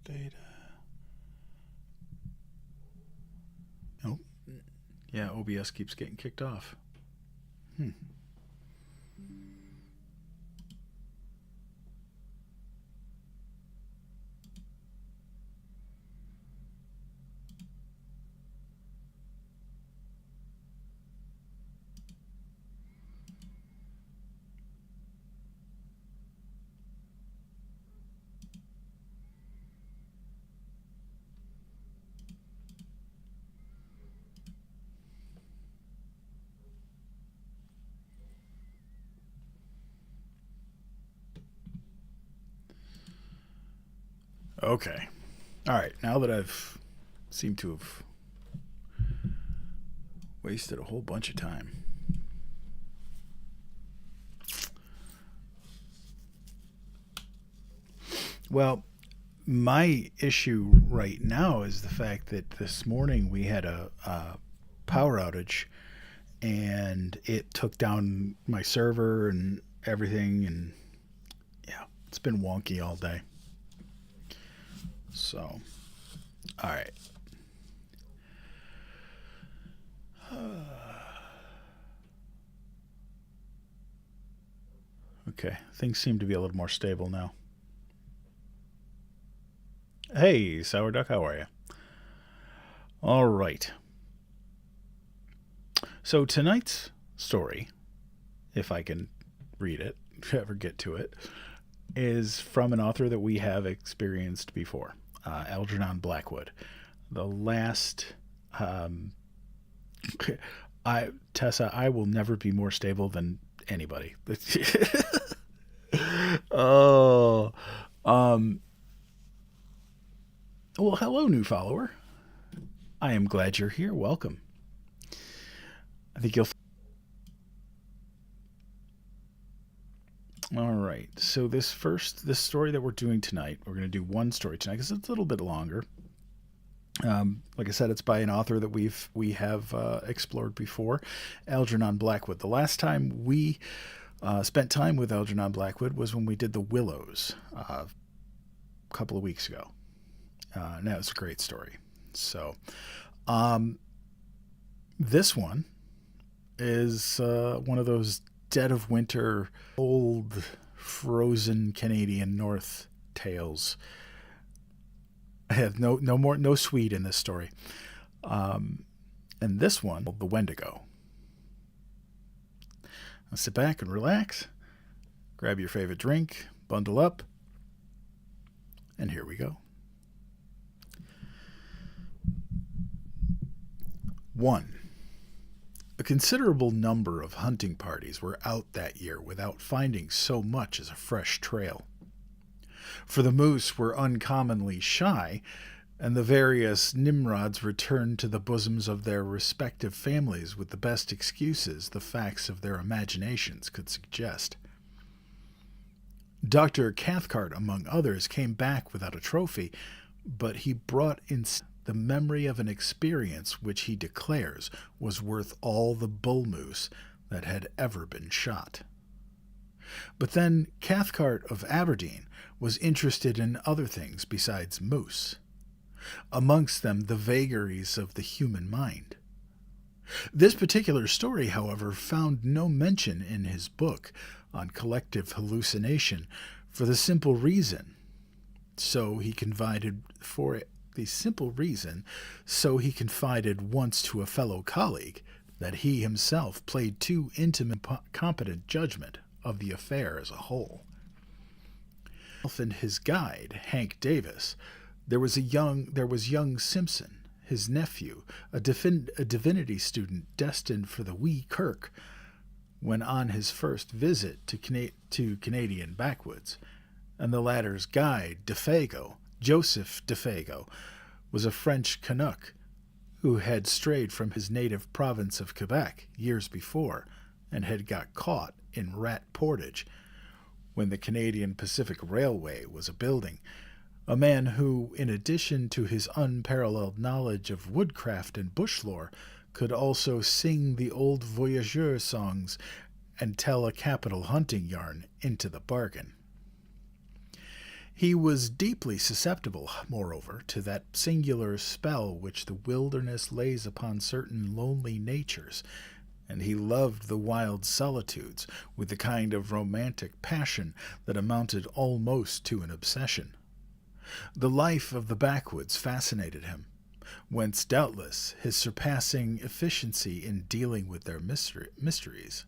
Data. Oh, yeah, OBS keeps getting kicked off. Hmm. Okay. All right. Now that I've seemed to have wasted a whole bunch of time. Well, my issue right now is the fact that this morning we had a power outage and it took down my server and everything. And yeah, it's been wonky all day. So, all right. Okay, things seem to be a little more stable now. Hey, Sour Duck, how are you? All right. So tonight's story, if I can read it, if I ever get to it, is from an author that we have experienced before, Algernon Blackwood. The last, um, Tessa, I will never be more stable than anybody. Oh, um, well, hello, new follower. I am glad you're here. Welcome. I think you'll. All right. So this story that we're doing tonight, we're going to do one story tonight because it's a little bit longer. Like I said, it's by an author that we have explored before, Algernon Blackwood. The last time we spent time with Algernon Blackwood was when we did The Willows a couple of weeks ago. And that was a great story. So, um, this one is one of those dead of winter, old, frozen Canadian North tales. I have no sweet in this story. Um, and this one, the Wendigo. Now sit back and relax, grab your favorite drink, bundle up, and here we go. 1. A considerable number of hunting parties were out that year without finding so much as a fresh trail. For the moose were uncommonly shy, and the various Nimrods returned to the bosoms of their respective families with the best excuses the facts of their imaginations could suggest. Dr. Cathcart, among others, came back without a trophy, but he brought in the memory of an experience which he declares was worth all the bull moose that had ever been shot. But then Cathcart of Aberdeen was interested in other things besides moose, amongst them the vagaries of the human mind. This particular story, however, found no mention in his book on collective hallucination for the simple reason so he confided for it the simple reason so he confided once to a fellow colleague that he himself played too intimate competent judgment of the affair as a whole. And his guide, Hank Davis, there was young Simpson, his nephew, a divinity student destined for the wee kirk, when on his first visit to Canadian backwoods, and the latter's guide, Joseph Defago, was a French Canuck who had strayed from his native province of Quebec years before and had got caught in Rat Portage when the Canadian Pacific Railway was a building, a man who, in addition to his unparalleled knowledge of woodcraft and bush lore, could also sing the old voyageur songs and tell a capital hunting yarn into the bargain. He was deeply susceptible, moreover, to that singular spell which the wilderness lays upon certain lonely natures, and he loved the wild solitudes with a kind of romantic passion that amounted almost to an obsession. The life of the backwoods fascinated him, whence doubtless his surpassing efficiency in dealing with their mysteries.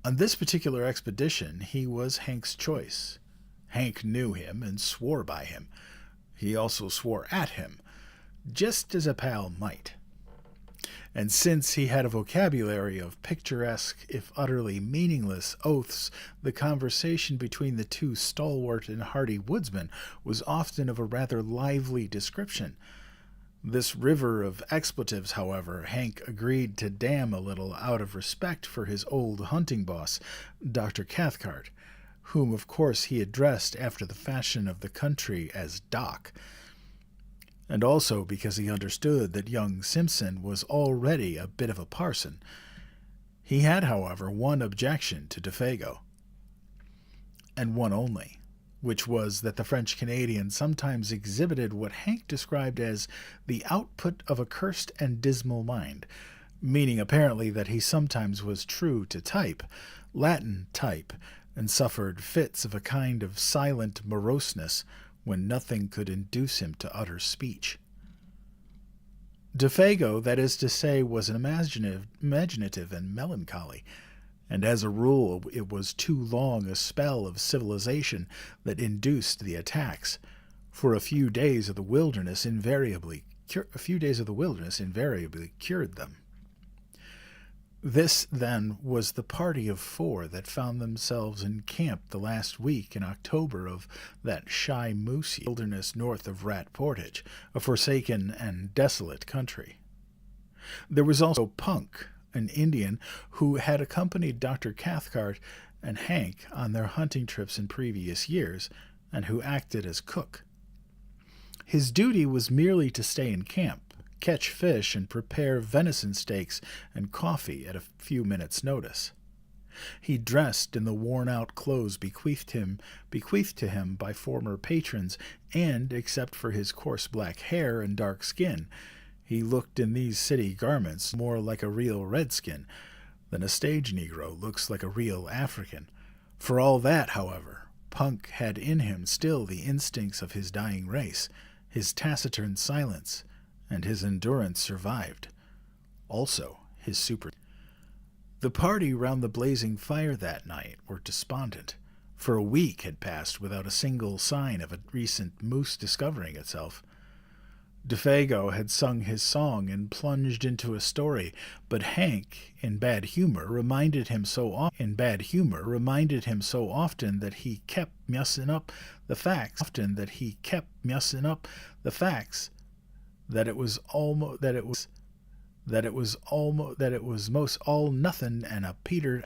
On this particular expedition he was Hank's choice. Hank knew him and swore by him. He also swore at him, just as a pal might. And since he had a vocabulary of picturesque, if utterly meaningless, oaths, the conversation between the two stalwart and hardy woodsmen was often of a rather lively description. This river of expletives, however, Hank agreed to dam a little out of respect for his old hunting boss, Dr. Cathcart, whom of course he addressed after the fashion of the country as Doc, and also because he understood that young Simpson was already a bit of a parson. He had, however, one objection to Defago, and one only, which was that the French Canadian sometimes exhibited what Hank described as the output of a cursed and dismal mind, meaning apparently that he sometimes was true to type, Latin type, and suffered fits of a kind of silent moroseness when nothing could induce him to utter speech. Defago, that is to say, was imaginative and melancholy, and as a rule it was too long a spell of civilization that induced the attacks, for a few days of the wilderness invariably cured them. This, then, was the party of four that found themselves encamped the last week in October of that shy moose wilderness north of Rat Portage, a forsaken and desolate country. There was also Punk, an Indian who had accompanied Dr. Cathcart and Hank on their hunting trips in previous years, and who acted as cook. His duty was merely to stay in camp, catch fish, and prepare venison steaks and coffee at a few minutes' notice. He dressed in the worn-out clothes bequeathed to him by former patrons, and, except for his coarse black hair and dark skin, he looked in these city garments more like a real redskin than a stage Negro looks like a real African. For all that, however, Punk had in him still the instincts of his dying race. His taciturn silence and his endurance survived. Also, his super... The party round the blazing fire that night were despondent, for a week had passed without a single sign of a recent moose discovering itself. Defago had sung his song and plunged into a story, but Hank, in bad humor, reminded him so often that he kept mussing up the facts, that it was most all nothing and a peter,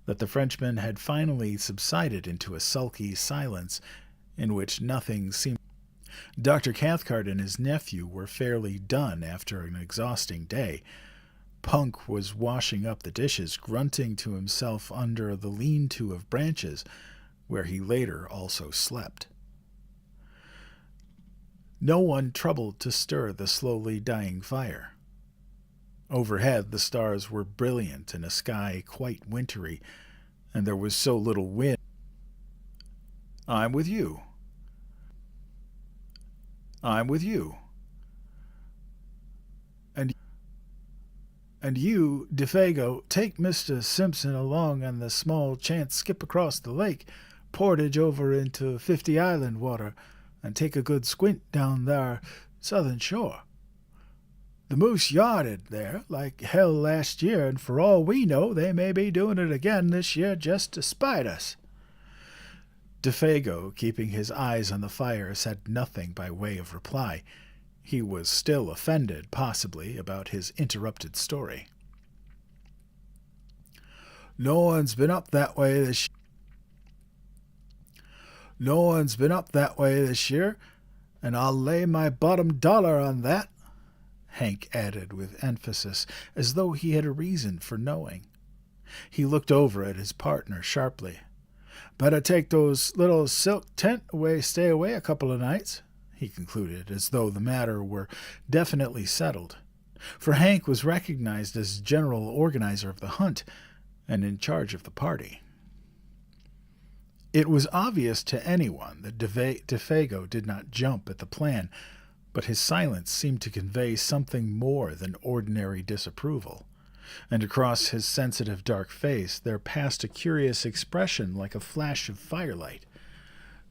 that the Frenchman had finally subsided into a sulky silence in which nothing seemed. Dr. Cathcart and his nephew were fairly done after an exhausting day. Punk was washing up the dishes, grunting to himself under the lean-to of branches, where he later also slept. No one troubled to stir the slowly dying fire. Overhead the stars were brilliant in a sky quite wintry, and there was so little wind. I'm with you. And you, Defago, take Mr. Simpson along on the small chance skip across the lake, portage over into 50 Island water, and take a good squint down there southern shore. The moose yarded there like hell last year, and for all we know they may be doing it again this year just to spite us. Defago, keeping his eyes on the fire, said nothing by way of reply. He was still offended, possibly, about his interrupted story. No one's been up that way this year, and I'll lay my bottom dollar on that, Hank added with emphasis, as though he had a reason for knowing. He looked over at his partner sharply. Better take those little silk tent away, stay away a couple of nights, he concluded, as though the matter were definitely settled. For Hank was recognized as general organizer of the hunt and in charge of the party. It was obvious to anyone that DeFago did not jump at the plan, but his silence seemed to convey something more than ordinary disapproval, and across his sensitive dark face there passed a curious expression like a flash of firelight.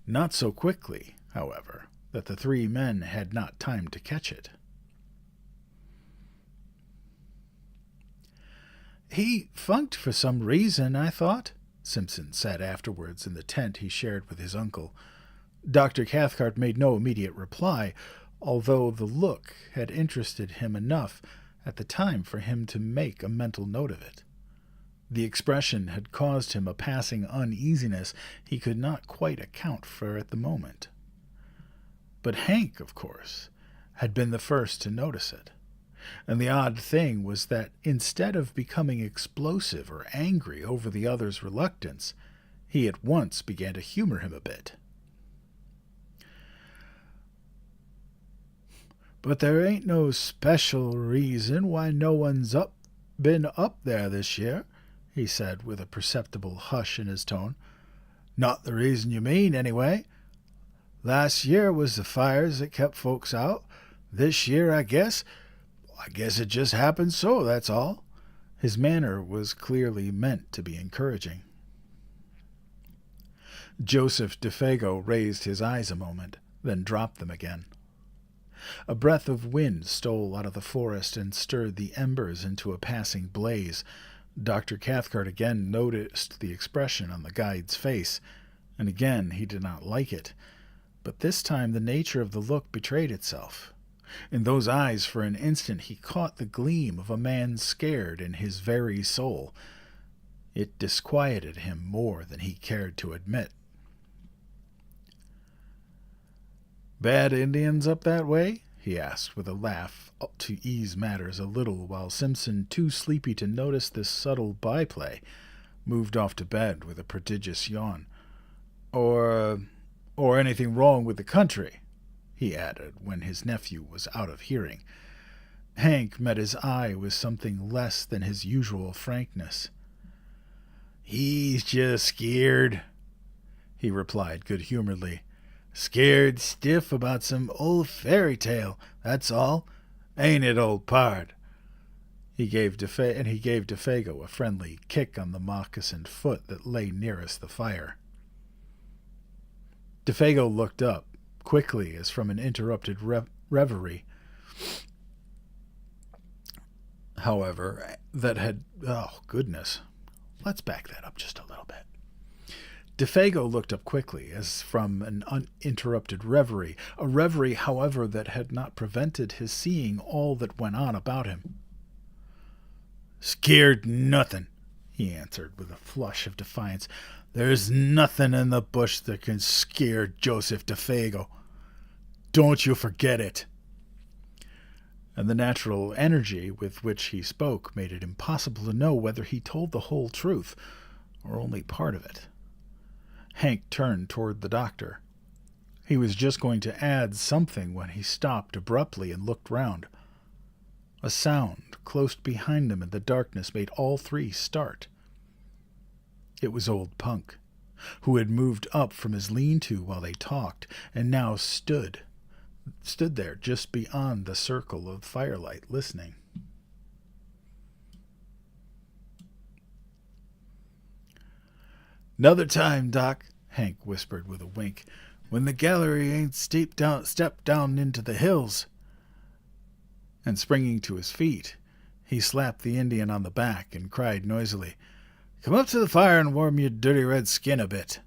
Not so quickly, however, that the three men had not time to catch it. "He funked for some reason, I thought," Simpson said afterwards in the tent he shared with his uncle. Dr. Cathcart made no immediate reply, although the look had interested him enough at the time for him to make a mental note of it. The expression had caused him a passing uneasiness he could not quite account for at the moment. But Hank, of course, had been the first to notice it. And the odd thing was that instead of becoming explosive or angry over the other's reluctance, he at once began to humor him a bit. "But there ain't no special reason why no one's been up there this year," he said with a perceptible hush in his tone. "Not the reason you mean, anyway. Last year was the fires that kept folks out. This year, I guess it just happened so, that's all." His manner was clearly meant to be encouraging. Joseph DeFago raised his eyes a moment, then dropped them again. A breath of wind stole out of the forest and stirred the embers into a passing blaze. Dr. Cathcart again noticed the expression on the guide's face, and again he did not like it. But this time the nature of the look betrayed itself. In those eyes for an instant he caught the gleam of a man scared in his very soul. It disquieted him more than he cared to admit. "Bad Indians up that way?" he asked with a laugh to ease matters a little, while Simpson, too sleepy to notice this subtle byplay, moved off to bed with a prodigious yawn. Or anything wrong with the country?" he added when his nephew was out of hearing. Hank met his eye with something less than his usual frankness. "He's just scared," he replied good-humoredly. "Scared stiff about some old fairy tale, that's all. Ain't it, old pard?" He gave DeFago a friendly kick on the moccasined foot that lay nearest the fire. DeFago looked up, quickly as from an interrupted reverie. However, that had... Oh, goodness. Let's back that up just a little bit. DeFago looked up quickly, as from an uninterrupted reverie, a reverie, however, that had not prevented his seeing all that went on about him. "Scared nothin'," he answered with a flush of defiance. "There's nothing in the bush that can scare Joseph DeFago. Don't you forget it." And the natural energy with which he spoke made it impossible to know whether he told the whole truth or only part of it. Hank turned toward the doctor. He was just going to add something when he stopped abruptly and looked round. A sound close behind him in the darkness made all three start. It was old Punk, who had moved up from his lean-to while they talked, and now stood there just beyond the circle of firelight, listening. "'Nother time, Doc," Hank whispered with a wink, "when the gallery ain't stepped down into the hills." And springing to his feet, he slapped the Indian on the back and cried noisily, "Come up to the fire and warm your dirty red skin a bit."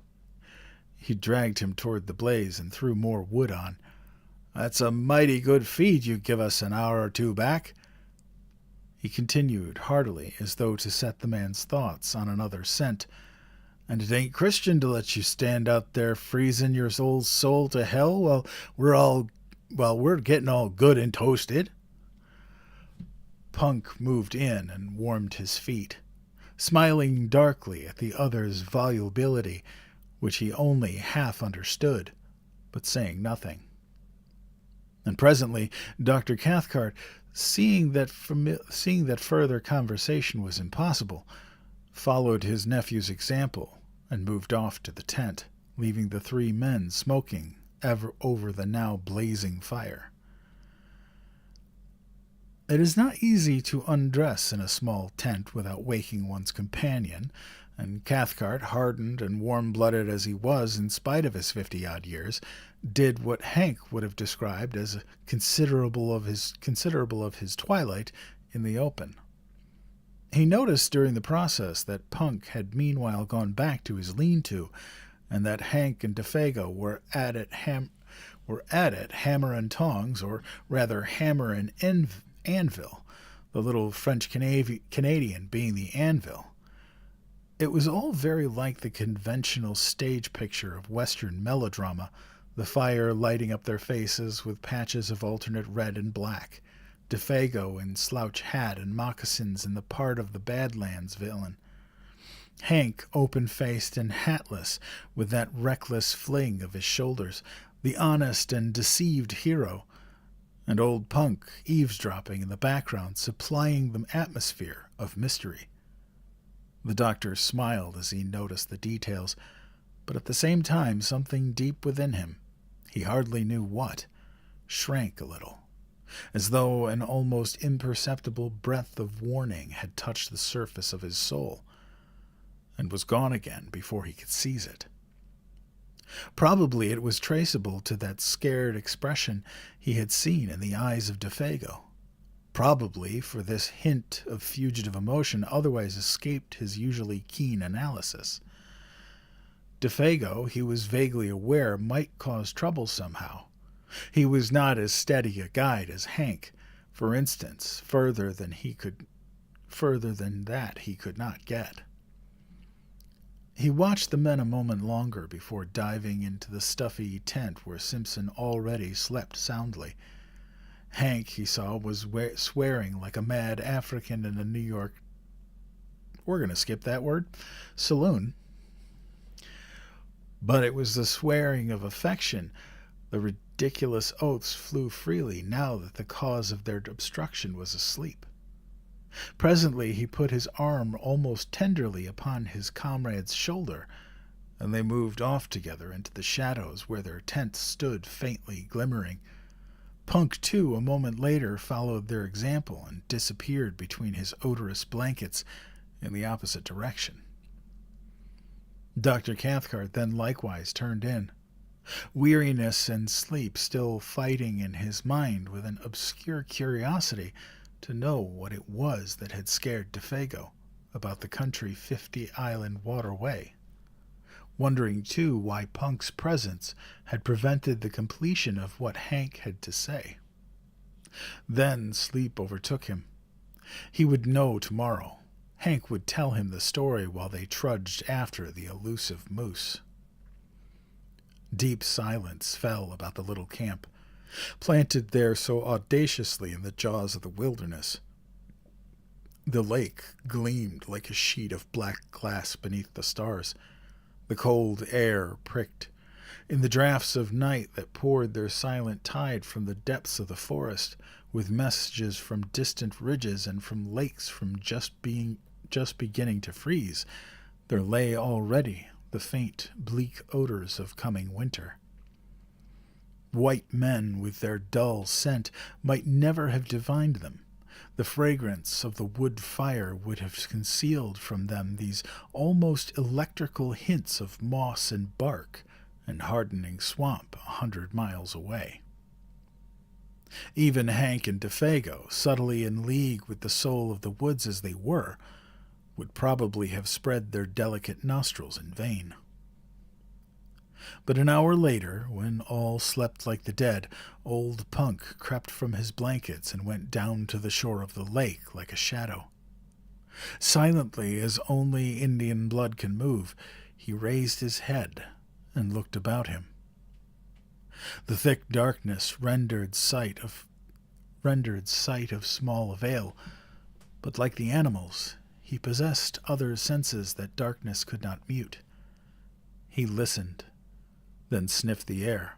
He dragged him toward the blaze and threw more wood on. "That's a mighty good feed you give us an hour or two back," he continued heartily, as though to set the man's thoughts on another scent. "And it ain't Christian to let you stand out there freezing your old soul to hell while we're getting all good and toasted." Punk moved in and warmed his feet, smiling darkly at the other's volubility, which he only half understood, but saying nothing. And presently Dr. Cathcart, seeing that further conversation was impossible, followed his nephew's example and moved off to the tent, leaving the three men smoking over the now blazing fire. It is not easy to undress in a small tent without waking one's companion, and Cathcart, hardened and warm-blooded as he was in spite of his 50-odd years, did what Hank would have described as considerable of his twilight in the open. He noticed during the process that Punk had meanwhile gone back to his lean-to, and that Hank and DeFago were at it hammer and tongs, or rather hammer and anvil, the little French Canadian being the anvil. It was all very like the conventional stage picture of Western melodrama, the fire lighting up their faces with patches of alternate red and black, DeFago in slouch hat and moccasins in the part of the Badlands villain, Hank open-faced and hatless with that reckless fling of his shoulders, the honest and deceived hero, and old Punk eavesdropping in the background, supplying the atmosphere of mystery. The doctor smiled as he noticed the details, but at the same time something deep within him, he hardly knew what, shrank a little, as though an almost imperceptible breath of warning had touched the surface of his soul, and was gone again before he could seize it. Probably it was traceable to that scared expression he had seen in the eyes of DeFago. Probably for this hint of fugitive emotion otherwise escaped his usually keen analysis. DeFago, he was vaguely aware, might cause trouble somehow. He was not as steady a guide as Hank. For instance, further than that he could not get. He watched the men a moment longer before diving into the stuffy tent where Simpson already slept soundly. Hank, he saw, was swearing like a mad African in a New York, we're going to skip that word, saloon. But it was the swearing of affection. The ridiculous oaths flew freely now that the cause of their obstruction was asleep. Presently he put his arm almost tenderly upon his comrade's shoulder, and they moved off together into the shadows where their tent stood faintly glimmering. Punk, too, a moment later followed their example and disappeared between his odorous blankets in the opposite direction. Dr. Cathcart then likewise turned in, weariness and sleep still fighting in his mind with an obscure curiosity to know what it was that had scared DeFago about the country 50-island waterway, wondering, too, why Punk's presence had prevented the completion of what Hank had to say. Then sleep overtook him. He would know tomorrow. Hank would tell him the story while they trudged after the elusive moose. Deep silence fell about the little camp, planted there so audaciously in the jaws of the wilderness. The lake gleamed like a sheet of black glass beneath the stars. The cold air pricked. In the draughts of night that poured their silent tide from the depths of the forest, with messages from distant ridges and from lakes from just beginning to freeze, there lay already the faint, bleak odors of coming winter. White men with their dull scent might never have divined them. The fragrance of the wood fire would have concealed from them these almost electrical hints of moss and bark and hardening swamp 100 miles away. Even Hank and DeFago, subtly in league with the soul of the woods as they were, would probably have spread their delicate nostrils in vain. But an hour later, when all slept like the dead, old Punk crept from his blankets and went down to the shore of the lake like a shadow. Silently, as only Indian blood can move, he raised his head and looked about him. The thick darkness rendered sight of small avail, but like the animals, he possessed other senses that darkness could not mute. He listened, then sniffed the air.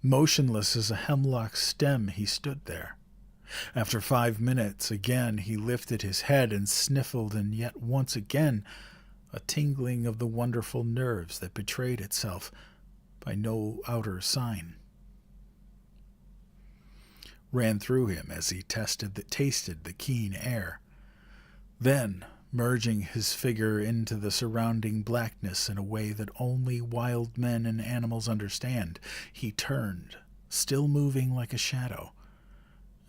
Motionless as a hemlock stem, he stood there. After 5 minutes, again he lifted his head and sniffled, and yet once again a tingling of the wonderful nerves that betrayed itself by no outer sign ran through him as he tasted the keen air. Then, merging his figure into the surrounding blackness in a way that only wild men and animals understand, he turned, still moving like a shadow,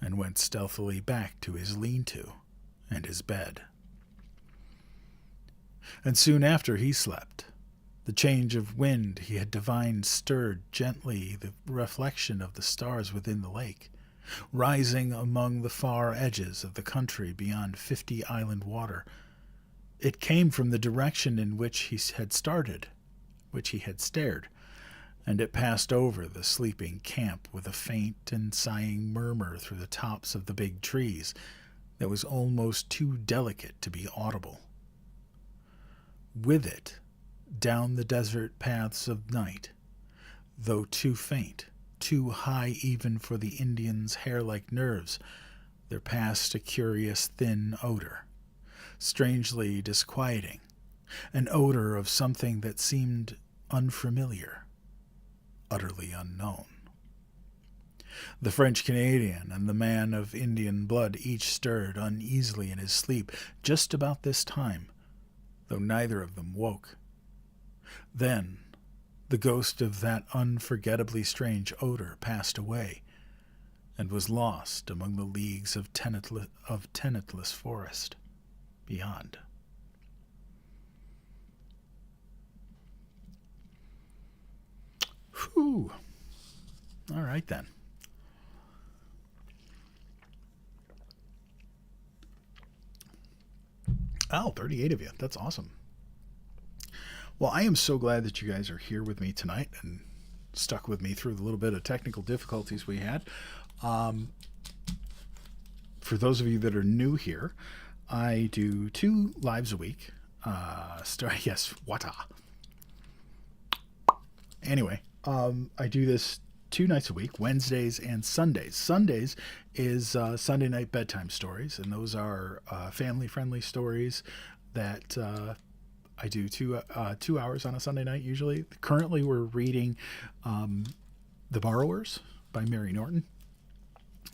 and went stealthily back to his lean-to and his bed. And soon after he slept. The change of wind he had divined stirred gently the reflection of the stars within the lake, rising among the far edges of the country beyond 50 Island Water. It came from the direction in which he had started, which he had stared, and it passed over the sleeping camp with a faint and sighing murmur through the tops of the big trees that was almost too delicate to be audible. With it, down the desert paths of night, though too faint, too high even for the Indian's hair-like nerves, there passed a curious thin odor, strangely disquieting, an odor of something that seemed unfamiliar, utterly unknown. The French-Canadian and the man of Indian blood each stirred uneasily in his sleep just about this time, though neither of them woke. Then the ghost of that unforgettably strange odor passed away and was lost among the leagues of tenantless forest beyond. Whew. All right, then. Oh, 38 of you. That's awesome. Well, I am so glad that you guys are here with me tonight and stuck with me through the little bit of technical difficulties we had. For those of you that are new here, I do 2 lives a week. Yes, wata. Anyway, I do this 2 nights a week, Wednesdays and Sundays. Sundays is Sunday night bedtime stories, and those are family-friendly stories that I do 2 hours on a Sunday night usually. Currently, we're reading The Borrowers by Mary Norton.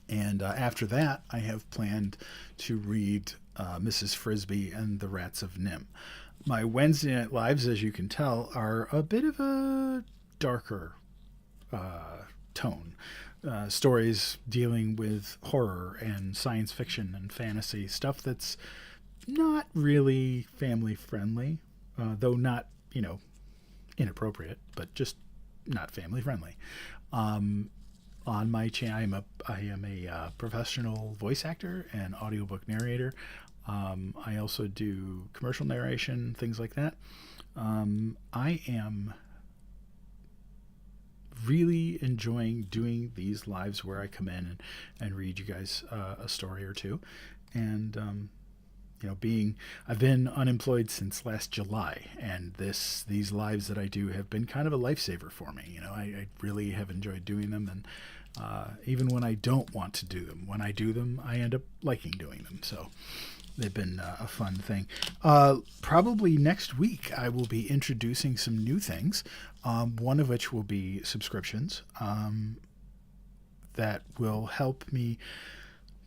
And after that, I have planned to read Mrs. Frisbee and the Rats of Nim. My Wednesday night lives, as you can tell, are a bit of a darker tone. Stories dealing with horror and science fiction and fantasy, stuff that's not really family friendly, though not, inappropriate, but just not family friendly. On my channel, I am a professional voice actor and audiobook narrator. I also do commercial narration, things like that. I am really enjoying doing these lives where I come in and read you guys a story or two. And I've been unemployed since last July, and these lives that I do have been kind of a lifesaver for me. I really have enjoyed doing them, and even when I don't want to do them, when I do them, I end up liking doing them. So they've been a fun thing. Probably next week I will be introducing some new things, one of which will be subscriptions that will help me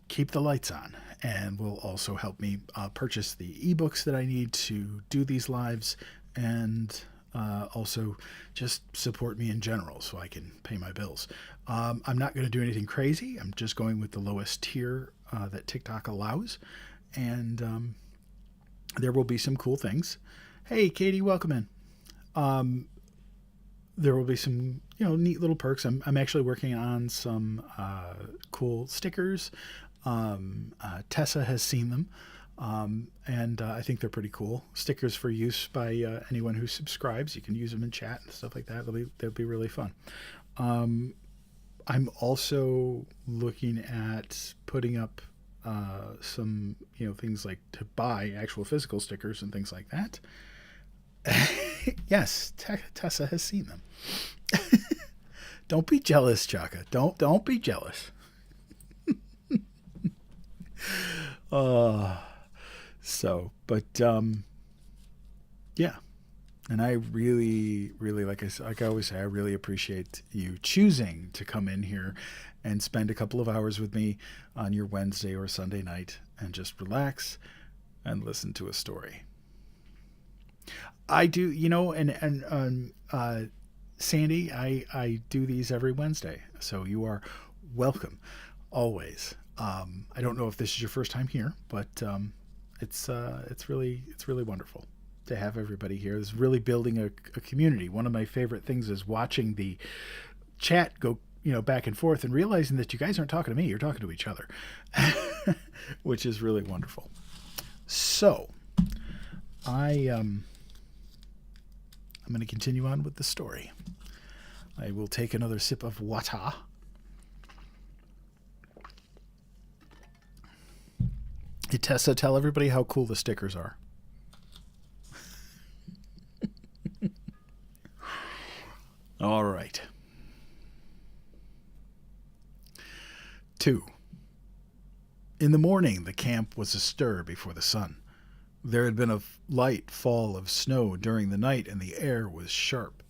keep the lights on, and will also help me purchase the ebooks that I need to do these lives, and also just support me in general so I can pay my bills. I'm not going to do anything crazy. I'm just going with the lowest tier that TikTok allows, and there will be some cool things. Hey, Katie, welcome in. There will be some neat little perks. I'm actually working on some cool stickers. Tessa has seen them, and I think they're pretty cool. Stickers for use by anyone who subscribes. You can use them in chat and stuff like that. They'll be really fun. I'm also looking at putting up some things like to buy actual physical stickers and things like that. Yes, Tessa has seen them. Don't be jealous, Chaka. Don't be jealous. Uh, but yeah. And I really, like I always say, I really appreciate you choosing to come in here and spend a couple of hours with me on your Wednesday or Sunday night and just relax and listen to a story. I do, Sandy, I do these every Wednesday, so you are welcome always. I don't know if this is your first time here, but it's really wonderful to have everybody here. It's really building a community. One of my favorite things is watching the chat go back and forth and realizing that you guys aren't talking to me, you're talking to each other, which is really wonderful. So I'm going to continue on with the story. I will take another sip of water. Hey, Tessa, tell everybody how cool the stickers are. All right. 2. In the morning, the camp was astir before the sun. There had been a light fall of snow during the night, and the air was sharp.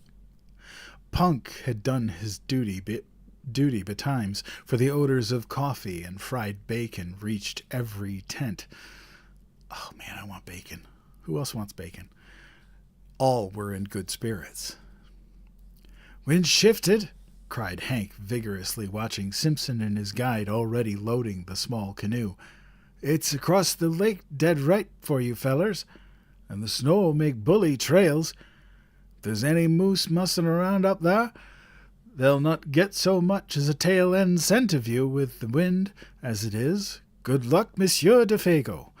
Punk had done his duty betimes, for the odors of coffee and fried bacon reached every tent. Oh man, I want bacon. Who else wants bacon? All were in good spirits. "Wind shifted," cried Hank, vigorously watching Simpson and his guide already loading the small canoe. "It's across the lake dead right for you fellers, and the snow'll make bully trails. If there's any moose mussing around up there, they'll not get so much as a tail-end scent of you with the wind as it is. Good luck, Monsieur de Fago,"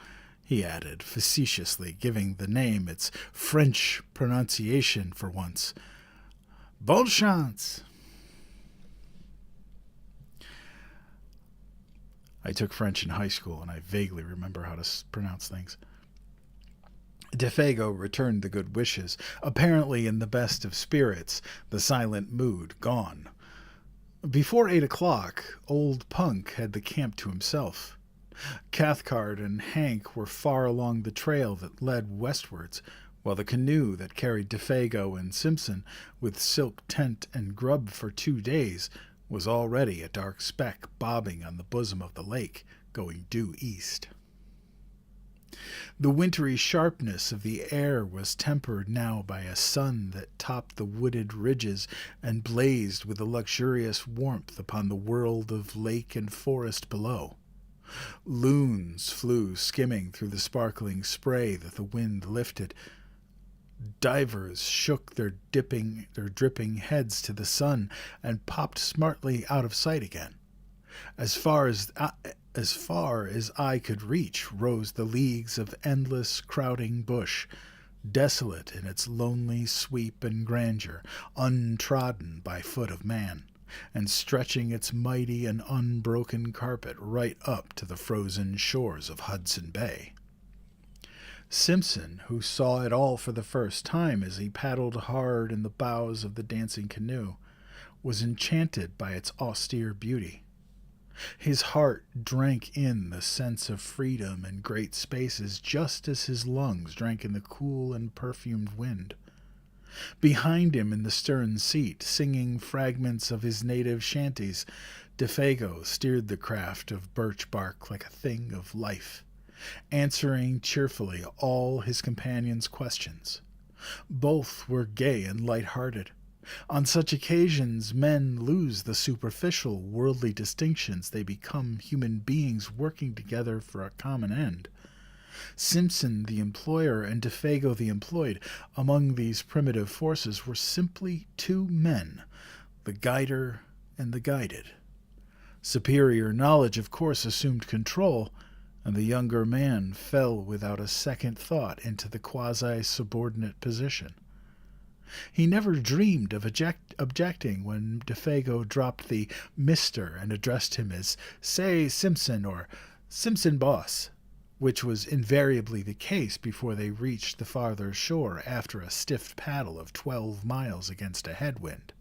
he added, facetiously giving the name its French pronunciation for once. "Bonne chance." I took French in high school, and I vaguely remember how to pronounce things. DeFago returned the good wishes, apparently in the best of spirits, the silent mood gone. Before 8 o'clock, old Punk had the camp to himself. Cathcart and Hank were far along the trail that led westwards, while the canoe that carried DeFago and Simpson, with silk tent and grub for 2 days, was already a dark speck bobbing on the bosom of the lake, going due east. The wintry sharpness of the air was tempered now by a sun that topped the wooded ridges and blazed with a luxurious warmth upon the world of lake and forest below. Loons flew skimming through the sparkling spray that the wind lifted. Divers shook their dripping heads to the sun and popped smartly out of sight again. As far as eye could reach rose the leagues of endless crowding bush, desolate in its lonely sweep and grandeur, untrodden by foot of man, and stretching its mighty and unbroken carpet right up to the frozen shores of Hudson Bay. Simpson, who saw it all for the first time as he paddled hard in the bows of the dancing canoe, was enchanted by its austere beauty. His heart drank in the sense of freedom and great spaces just as his lungs drank in the cool and perfumed wind. Behind him in the stern seat, singing fragments of his native shanties, DeFago steered the craft of birch bark like a thing of life, answering cheerfully all his companions' questions. Both were gay and light-hearted. On such occasions, men lose the superficial, worldly distinctions. They become human beings working together for a common end. Simpson, the employer, and DeFago, the employed, among these primitive forces were simply two men, the guider and the guided. Superior knowledge, of course, assumed control, and the younger man fell without a second thought into the quasi-subordinate position. He never dreamed of objecting when DeFago dropped the Mr. and addressed him as, say, Simpson or Simpson Boss, which was invariably the case before they reached the farther shore after a stiff paddle of 12 miles against a headwind.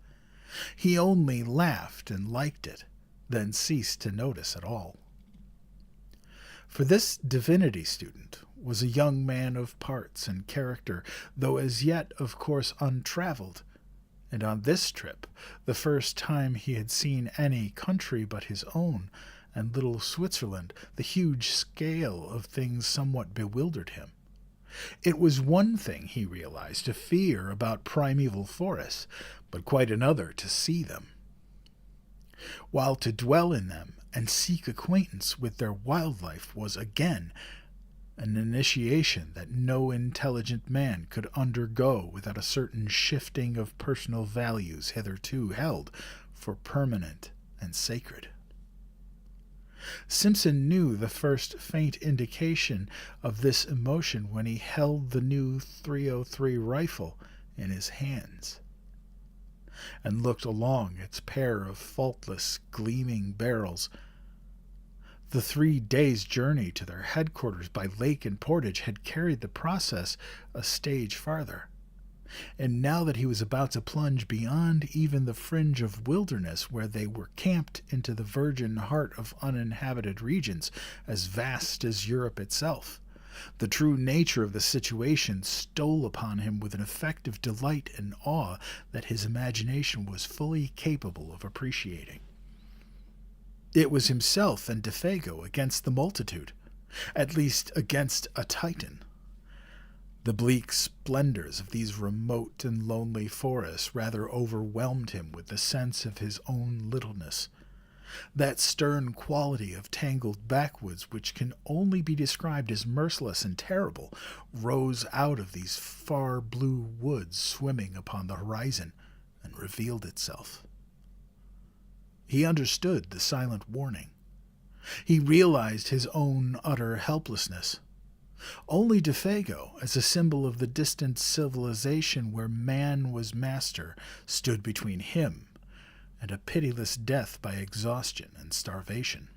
He only laughed and liked it, then ceased to notice at all. For this divinity student was a young man of parts and character, though as yet, of course, untraveled, and on this trip, the first time he had seen any country but his own, and little Switzerland, the huge scale of things somewhat bewildered him. It was one thing, he realized, to fear about primeval forests, but quite another to see them. While to dwell in them and seek acquaintance with their wildlife was again an initiation that no intelligent man could undergo without a certain shifting of personal values hitherto held for permanent and sacred. Simpson knew the first faint indication of this emotion when he held the new .303 rifle in his hands and looked along its pair of faultless, gleaming barrels. The 3 days' journey to their headquarters by lake and portage had carried the process a stage farther, and now that he was about to plunge beyond even the fringe of wilderness where they were camped into the virgin heart of uninhabited regions as vast as Europe itself, the true nature of the situation stole upon him with an effect of delight and awe that his imagination was fully capable of appreciating. It was himself and Defago against the multitude, at least against a Titan. The bleak splendors of these remote and lonely forests rather overwhelmed him with the sense of his own littleness. That stern quality of tangled backwoods which can only be described as merciless and terrible rose out of these far blue woods swimming upon the horizon and revealed itself. He understood the silent warning. He realized his own utter helplessness. Only Defago, as a symbol of the distant civilization where man was master, stood between him and a pitiless death by exhaustion and starvation.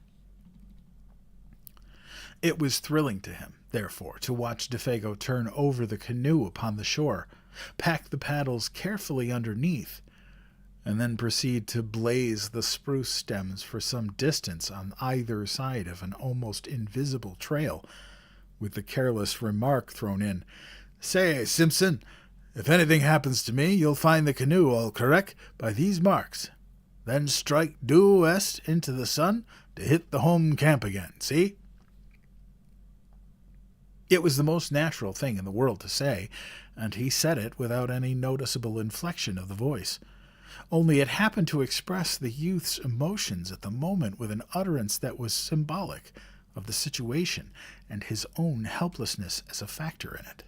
It was thrilling to him, therefore, to watch Defago turn over the canoe upon the shore, pack the paddles carefully underneath, and then proceed to blaze the spruce stems for some distance on either side of an almost invisible trail, with the careless remark thrown in, "Say, Simpson, if anything happens to me, you'll find the canoe all correct by these marks. Then strike due west into the sun to hit the home camp again, see?" It was the most natural thing in the world to say, and he said it without any noticeable inflection of the voice. Only it happened to express the youth's emotions at the moment with an utterance that was symbolic of the situation and his own helplessness as a factor in it.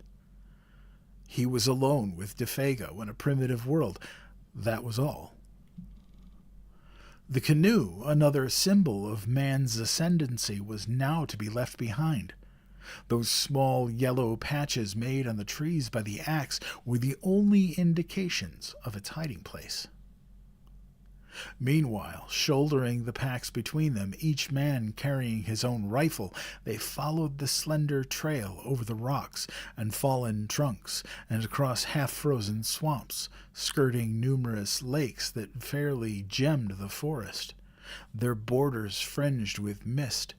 He was alone with Defago in a primitive world. That was all. The canoe, another symbol of man's ascendancy, was now to be left behind. Those small yellow patches made on the trees by the axe were the only indications of its hiding place. Meanwhile, shouldering the packs between them, each man carrying his own rifle, they followed the slender trail over the rocks and fallen trunks and across half-frozen swamps, skirting numerous lakes that fairly gemmed the forest, their borders fringed with mist,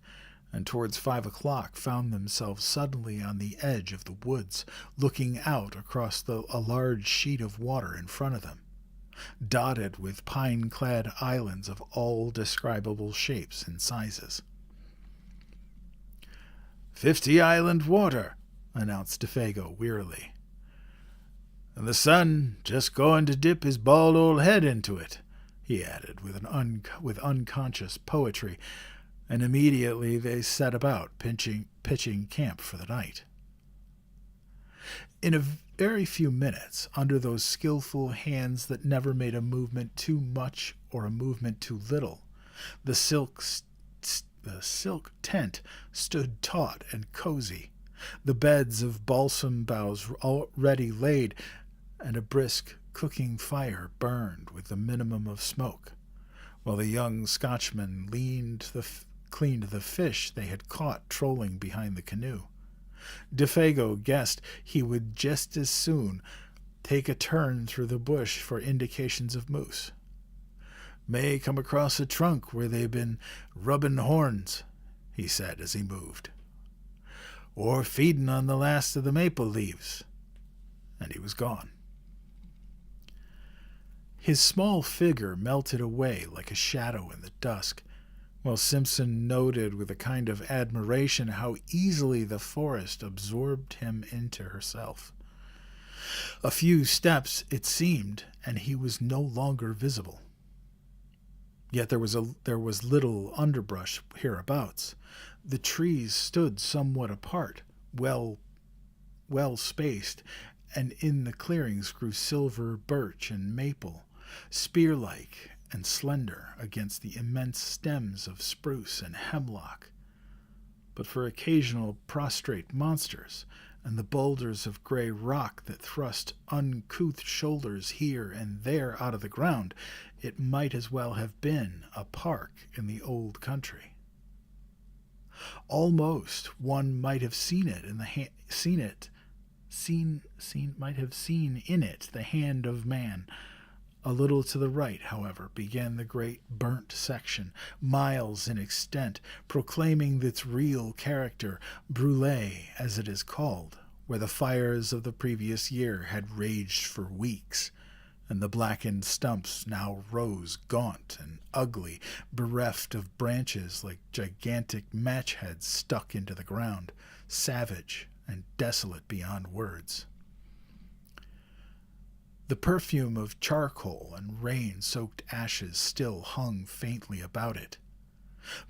and towards 5 o'clock found themselves suddenly on the edge of the woods, looking out across a large sheet of water in front of them, dotted with pine-clad islands of all describable shapes and sizes. 50 island water," announced Defago wearily. "And the sun just going to dip his bald old head into it," he added with unconscious poetry, and immediately they set about pitching camp for the night. In a very few minutes, under those skillful hands that never made a movement too much or a movement too little, the silk tent stood taut and cozy, the beds of balsam boughs already laid, and a brisk cooking fire burned with the minimum of smoke, while the young Scotchman leaned cleaned the fish they had caught trolling behind the canoe. Defago guessed he would just as soon take a turn through the bush for indications of moose. "May come across a trunk where they've been rubbing horns," he said as he moved. "Or feeding on the last of the maple leaves." And he was gone. His small figure melted away like a shadow in the dusk, while Simpson noted with a kind of admiration how easily the forest absorbed him into herself. A few steps, it seemed, and he was no longer visible. Yet there was little underbrush hereabouts. The trees stood somewhat apart, well spaced, and in the clearings grew silver birch and maple, spear-like and slender against the immense stems of spruce and hemlock. But for occasional prostrate monsters and the boulders of gray rock that thrust uncouth shoulders here and there out of the ground, it might as well have been a park in the old country. Almost one might have seen it in the hand of man. A little to the right, however, began the great burnt section, miles in extent, proclaiming its real character, brûlée as it is called, where the fires of the previous year had raged for weeks, and the blackened stumps now rose gaunt and ugly, bereft of branches like gigantic match heads stuck into the ground, savage and desolate beyond words. The perfume of charcoal and rain-soaked ashes still hung faintly about it.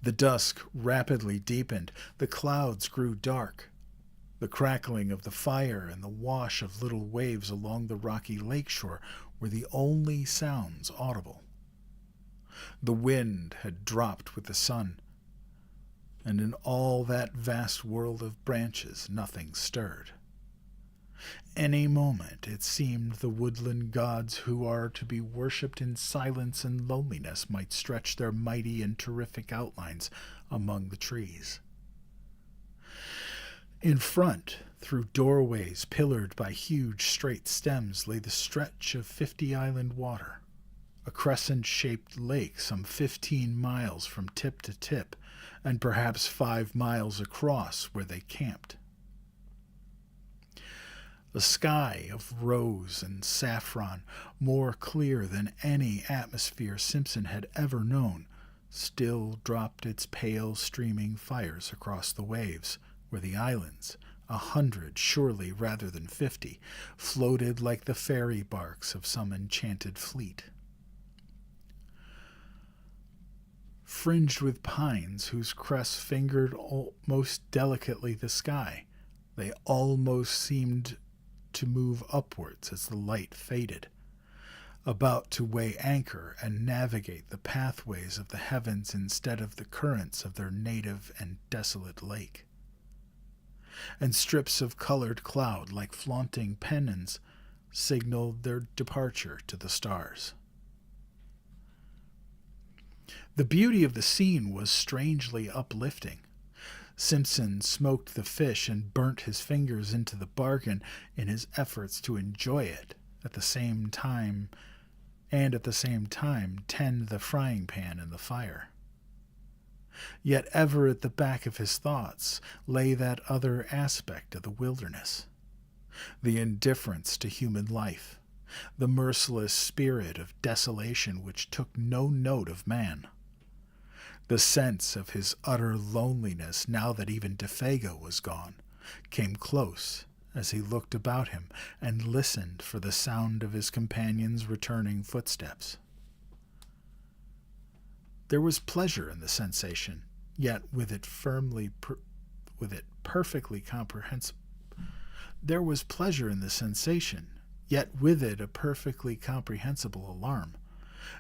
The dusk rapidly deepened. The clouds grew dark. The crackling of the fire and the wash of little waves along the rocky lakeshore were the only sounds audible. The wind had dropped with the sun, and in all that vast world of branches nothing stirred. Any moment, it seemed, the woodland gods who are to be worshipped in silence and loneliness might stretch their mighty and terrific outlines among the trees. In front, through doorways pillared by huge straight stems, lay the stretch of 50-island water, a crescent-shaped lake some 15 miles from tip to tip, and perhaps 5 miles across where they camped. A sky of rose and saffron, more clear than any atmosphere Simpson had ever known, still dropped its pale streaming fires across the waves, where the islands, 100 surely rather than 50, floated like the fairy barks of some enchanted fleet. Fringed with pines whose crests fingered most delicately the sky, they almost seemed to move upwards as the light faded, about to weigh anchor and navigate the pathways of the heavens instead of the currents of their native and desolate lake. And strips of colored cloud, like flaunting pennons, signaled their departure to the stars. The beauty of the scene was strangely uplifting. Simpson smoked the fish and burnt his fingers into the bargain in his efforts to enjoy it at the same time tend the frying pan in the fire. Yet ever at the back of his thoughts lay that other aspect of the wilderness, the indifference to human life, the merciless spirit of desolation which took no note of man. The sense of his utter loneliness, now that even Defago was gone, came close as he looked about him and listened for the sound of his companion's returning footsteps. There was pleasure in the sensation, yet with it perfectly comprehensible. There was pleasure in the sensation, yet with it a perfectly comprehensible alarm,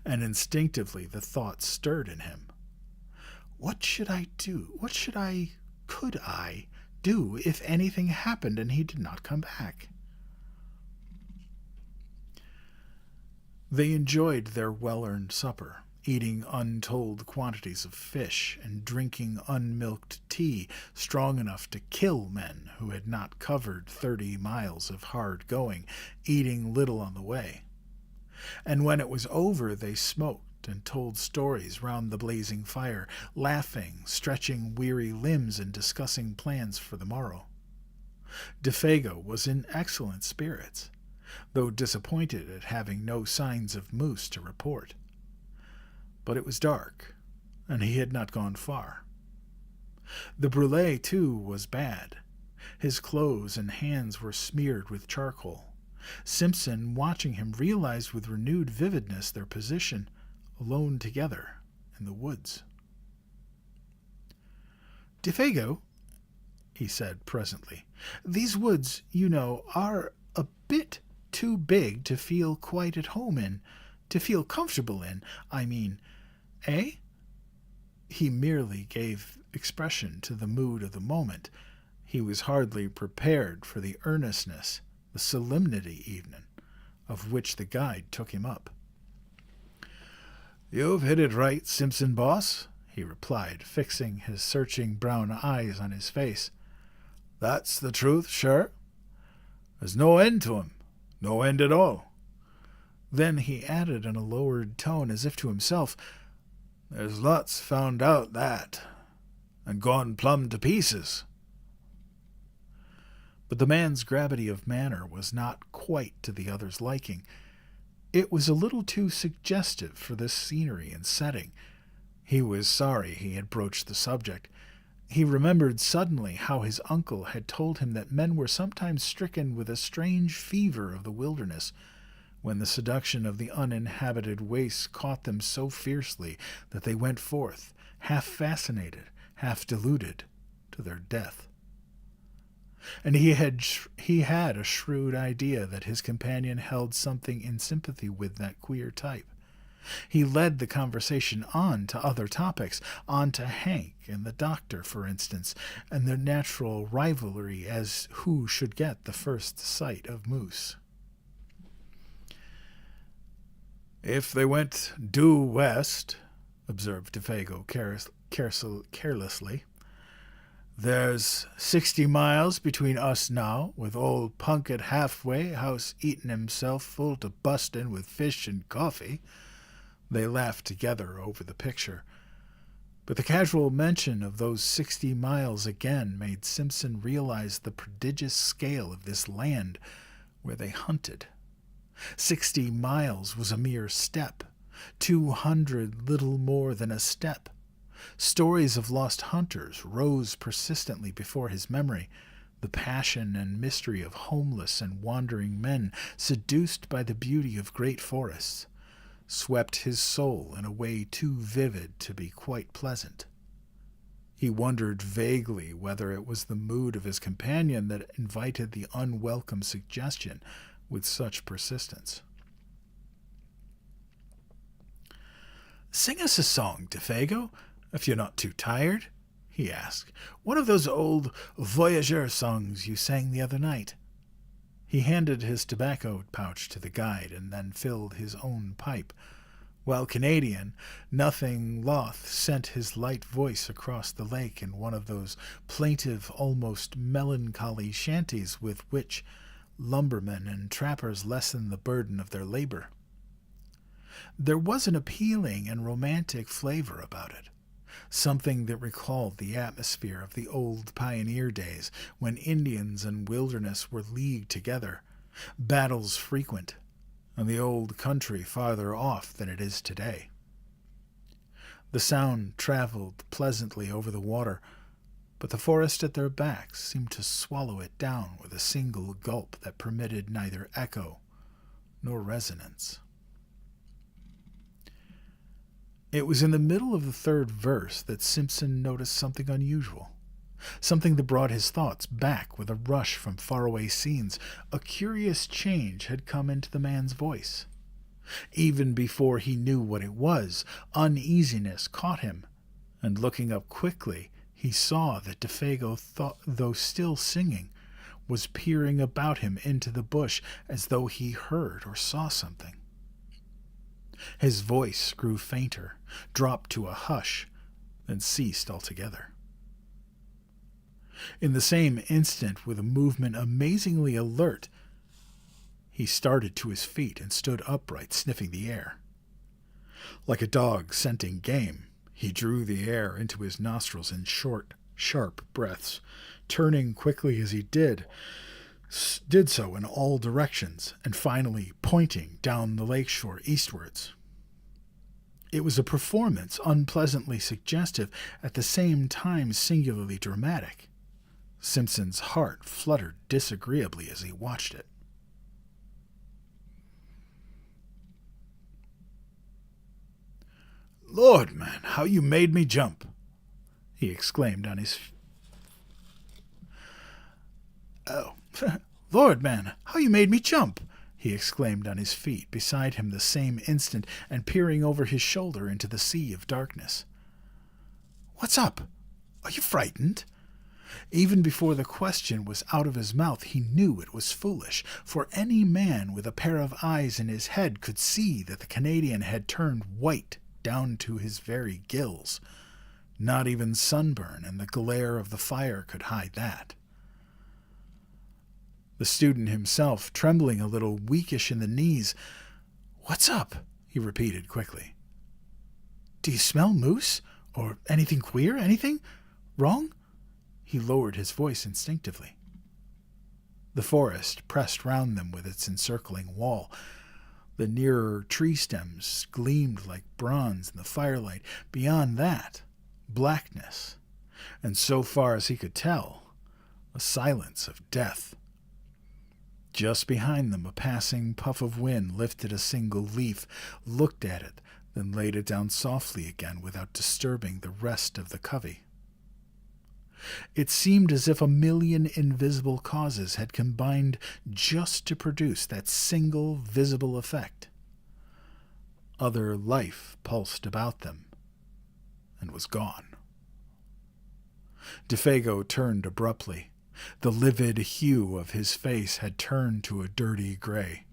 and instinctively the thought stirred in him. What should I do? Could I do if anything happened and he did not come back? They enjoyed their well-earned supper, eating untold quantities of fish and drinking unmilked tea strong enough to kill men who had not covered 30 miles of hard going, eating little on the way. And when it was over, they smoked and told stories round the blazing fire, laughing, stretching weary limbs, and discussing plans for the morrow. Defago was in excellent spirits, though disappointed at having no signs of moose to report. But it was dark, and he had not gone far. The brûlée, too, was bad. His clothes and hands were smeared with charcoal. Simpson, watching him, realized with renewed vividness their position, alone together in the woods. "Defago," he said presently, "these woods, you know, are a bit too big to feel quite at home in, to feel comfortable in, I mean, eh?" He merely gave expression to the mood of the moment. He was hardly prepared for the earnestness, the solemnity even, of which the guide took him up. "You've hit it right, Simpson boss," he replied, fixing his searching brown eyes on his face. "That's the truth, sure. There's no end to 'em, no end at all." Then he added in a lowered tone, as if to himself, "There's lots found out that, and gone plumb to pieces." But the man's gravity of manner was not quite to the other's liking. It was a little too suggestive for this scenery and setting. He was sorry he had broached the subject. He remembered suddenly how his uncle had told him that men were sometimes stricken with a strange fever of the wilderness, when the seduction of the uninhabited wastes caught them so fiercely that they went forth, half fascinated, half deluded, to their death. And he had a shrewd idea that his companion held something in sympathy with that queer type. He led the conversation on to other topics, on to Hank and the doctor, for instance, and their natural rivalry as who should get the first sight of moose. "If they went due west," observed Defago carelessly, "there's 60 miles between us now, with old Punkett halfway house eatin' himself full to bustin' with fish and coffee." They laughed together over the picture. But the casual mention of those 60 miles again made Simpson realize the prodigious scale of this land where they hunted. 60 miles was a mere step, 200 little more than a step. Stories of lost hunters rose persistently before his memory, the passion and mystery of homeless and wandering men seduced by the beauty of great forests, swept his soul in a way too vivid to be quite pleasant. He wondered vaguely whether it was the mood of his companion that invited the unwelcome suggestion with such persistence. "Sing us a song, Defago, if you're not too tired," he asked. "One of those old voyageur songs you sang the other night." He handed his tobacco pouch to the guide and then filled his own pipe, while Canadian, nothing loth, sent his light voice across the lake in one of those plaintive, almost melancholy shanties with which lumbermen and trappers lessen the burden of their labor. There was an appealing and romantic flavor about it, something that recalled the atmosphere of the old pioneer days when Indians and wilderness were leagued together, battles frequent, and the old country farther off than it is today. The sound traveled pleasantly over the water, but the forest at their backs seemed to swallow it down with a single gulp that permitted neither echo nor resonance. It was in the middle of the third verse that Simpson noticed something unusual, something that brought his thoughts back with a rush from faraway scenes. A curious change had come into the man's voice. Even before he knew what it was, uneasiness caught him, and looking up quickly, he saw that Defago, though still singing, was peering about him into the bush as though he heard or saw something. His voice grew fainter, dropped to a hush, then ceased altogether. In the same instant, with a movement amazingly alert, he started to his feet and stood upright, sniffing the air. Like a dog scenting game, he drew the air into his nostrils in short, sharp breaths, turning quickly as he did so in all directions, and finally pointing down the lakeshore eastwards. It was a performance unpleasantly suggestive, at the same time singularly dramatic. Simpson's heart fluttered disagreeably as he watched it. "Lord, man, how you made me jump!" he exclaimed on his... "Oh, Lord, man, how you made me jump!" he exclaimed on his feet beside him the same instant, and peering over his shoulder into the sea of darkness. "What's up? Are you frightened?" Even before the question was out of his mouth, he knew it was foolish, for any man with a pair of eyes in his head could see that the Canadian had turned white down to his very gills. Not even sunburn and the glare of the fire could hide that. The student himself, trembling a little, weakish in the knees. "What's up?" he repeated quickly. "Do you smell moose? Or anything queer? Anything wrong?" He lowered his voice instinctively. The forest pressed round them with its encircling wall. The nearer tree stems gleamed like bronze in the firelight. Beyond that, blackness, and so far as he could tell, a silence of death. Just behind them, a passing puff of wind lifted a single leaf, looked at it, then laid it down softly again without disturbing the rest of the covey. It seemed as if a million invisible causes had combined just to produce that single visible effect. Other life pulsed about them and was gone. Defago turned abruptly. The livid hue of his face had turned to a dirty gray.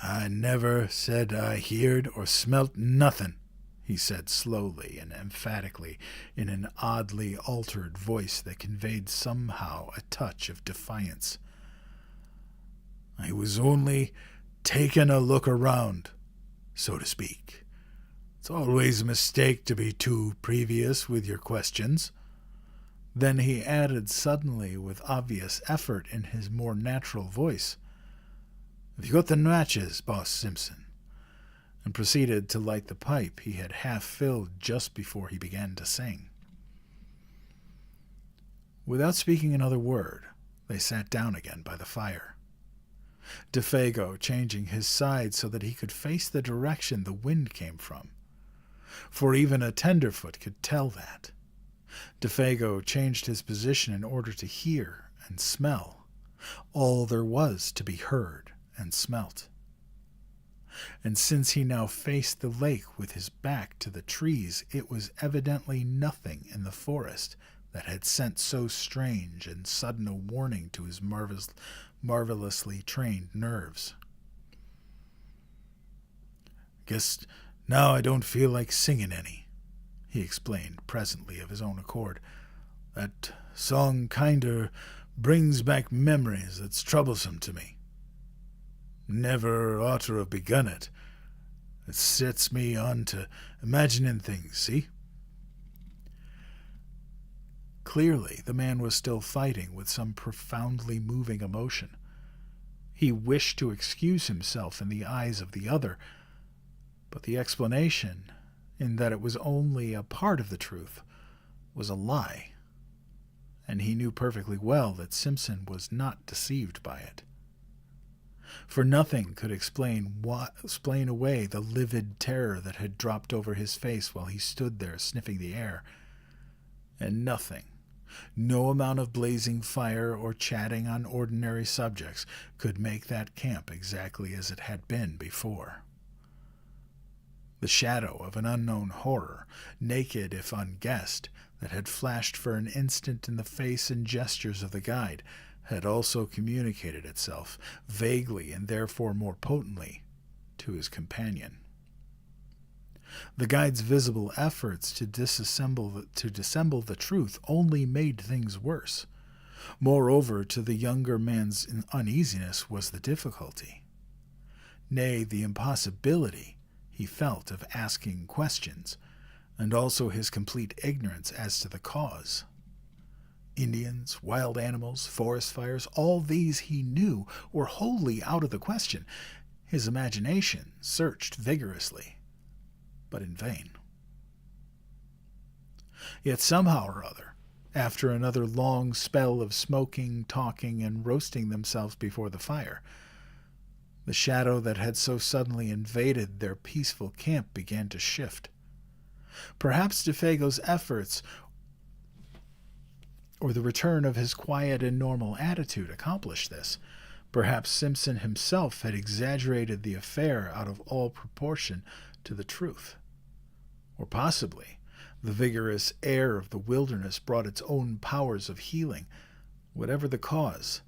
"I never said I heard or smelt nothin'," he said slowly and emphatically, in an oddly altered voice that conveyed somehow a touch of defiance. "I was only taking a look around, so to speak. It's always a mistake to be too previous with your questions." Then he added suddenly, with obvious effort in his more natural voice, "Have you got the matches, Boss Simpson?" and proceeded to light the pipe he had half filled just before he began to sing. Without speaking another word, they sat down again by the fire. Defago changing his side so that he could face the direction the wind came from, for even a tenderfoot could tell that. Defago changed his position in order to hear and smell all there was to be heard and smelt. And since he now faced the lake with his back to the trees, it was evidently nothing in the forest that had sent so strange and sudden a warning to his marvelously trained nerves. "Guess now I don't feel like singing any," he explained presently of his own accord. "That song kinder brings back memories that's troublesome to me. Never ought to have begun it. It sets me on to imagining things, see?" Clearly, the man was still fighting with some profoundly moving emotion. He wished to excuse himself in the eyes of the other, but the explanation, in that it was only a part of the truth, was a lie, and he knew perfectly well that Simpson was not deceived by it. For nothing could explain away the livid terror that had dropped over his face while he stood there sniffing the air. And nothing, no amount of blazing fire or chatting on ordinary subjects, could make that camp exactly as it had been before. The shadow of an unknown horror, naked if unguessed, that had flashed for an instant in the face and gestures of the guide, had also communicated itself, vaguely and therefore more potently, to his companion. The guide's visible efforts to dissemble the truth only made things worse. Moreover, to the younger man's uneasiness was the difficulty, nay, the impossibility he felt of asking questions, and also his complete ignorance as to the cause. Indians, wild animals, forest fires, all these he knew were wholly out of the question. His imagination searched vigorously, but in vain. Yet somehow or other, after another long spell of smoking, talking, and roasting themselves before the fire, the shadow that had so suddenly invaded their peaceful camp began to shift. Perhaps Defago's efforts or the return of his quiet and normal attitude accomplished this. Perhaps Simpson himself had exaggerated the affair out of all proportion to the truth. Or possibly the vigorous air of the wilderness brought its own powers of healing. Whatever the cause,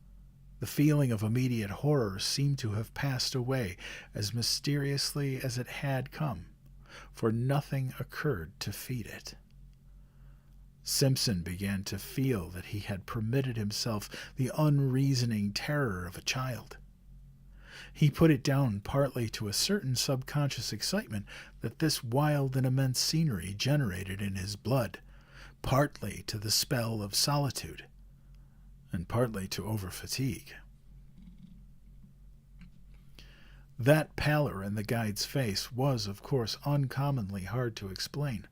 the feeling of immediate horror seemed to have passed away as mysteriously as it had come, for nothing occurred to feed it. Simpson began to feel that he had permitted himself the unreasoning terror of a child. He put it down partly to a certain subconscious excitement that this wild and immense scenery generated in his blood, partly to the spell of solitude, and partly to overfatigue. That pallor in the guide's face was, of course, uncommonly hard to explain.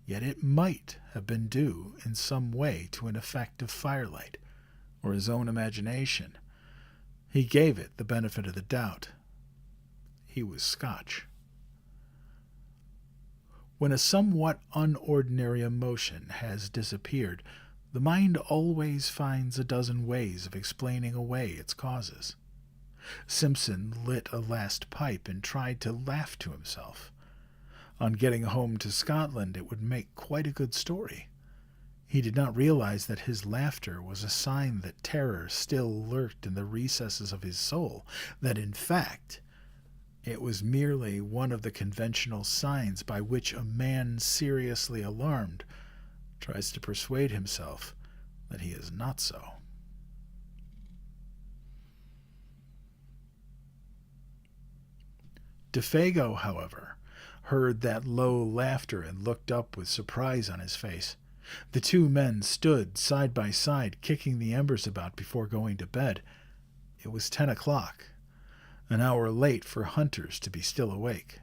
Yet it might have been due in some way to an effect of firelight, or his own imagination. He gave it the benefit of the doubt. He was Scotch. When a somewhat unordinary emotion has disappeared, the mind always finds a dozen ways of explaining away its causes. Simpson lit a last pipe and tried to laugh to himself. On getting home to Scotland, it would make quite a good story. He did not realize that his laughter was a sign that terror still lurked in the recesses of his soul, that in fact it was merely one of the conventional signs by which a man seriously alarmed tries to persuade himself that he is not so. Defago, however, heard that low laughter and looked up with surprise on his face. The two men stood side by side, kicking the embers about before going to bed. It was 10 o'clock, an hour late for hunters to be still awake.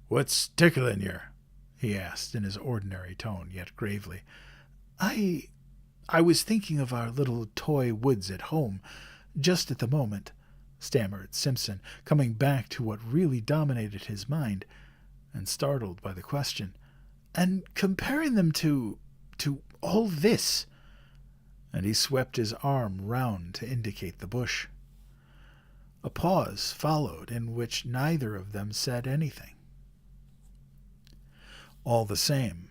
"What's tickling yer?" he asked in his ordinary tone, yet gravely. I was thinking of our little toy woods at home, just at the moment," stammered Simpson, coming back to what really dominated his mind, and startled by the question. "And comparing them to all this," and he swept his arm round to indicate the bush. A pause followed in which neither of them said anything. "All the same,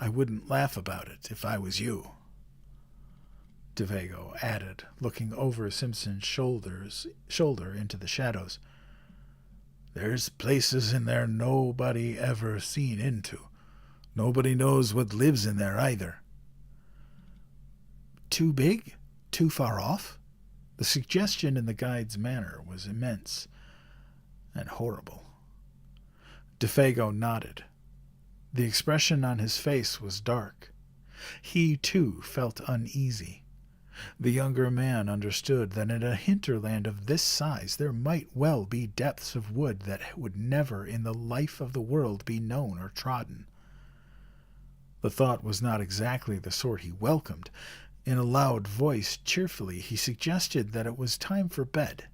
I wouldn't laugh about it if I was you," Defago added, looking over Simpson's shoulder into the shadows. "There's places in there nobody ever seen into. Nobody knows what lives in there either." "Too big? Too far off?" The suggestion in the guide's manner was immense and horrible. Defago nodded. The expression on his face was dark. He, too, felt uneasy. The younger man understood that in a hinterland of this size there might well be depths of wood that would never in the life of the world be known or trodden. The thought was not exactly the sort he welcomed. In a loud voice, cheerfully, he suggested that it was time for bed.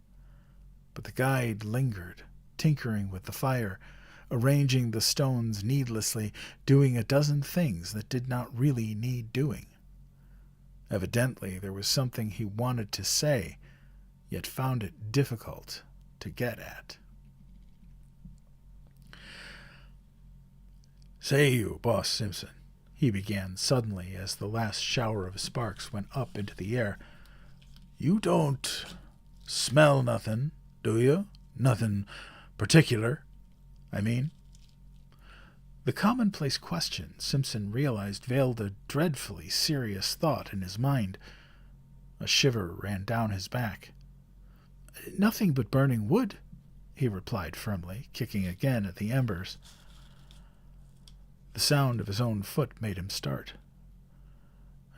But the guide lingered, tinkering with the fire, arranging the stones needlessly, doing a dozen things that did not really need doing. Evidently, there was something he wanted to say, yet found it difficult to get at. "Say you, Boss Simpson," he began suddenly as the last shower of sparks went up into the air. "You don't smell nothing, do you? Nothing particular, I mean?" The commonplace question, Simpson realized, veiled a dreadfully serious thought in his mind. A shiver ran down his back. "Nothing but burning wood," he replied firmly, kicking again at the embers. The sound of his own foot made him start.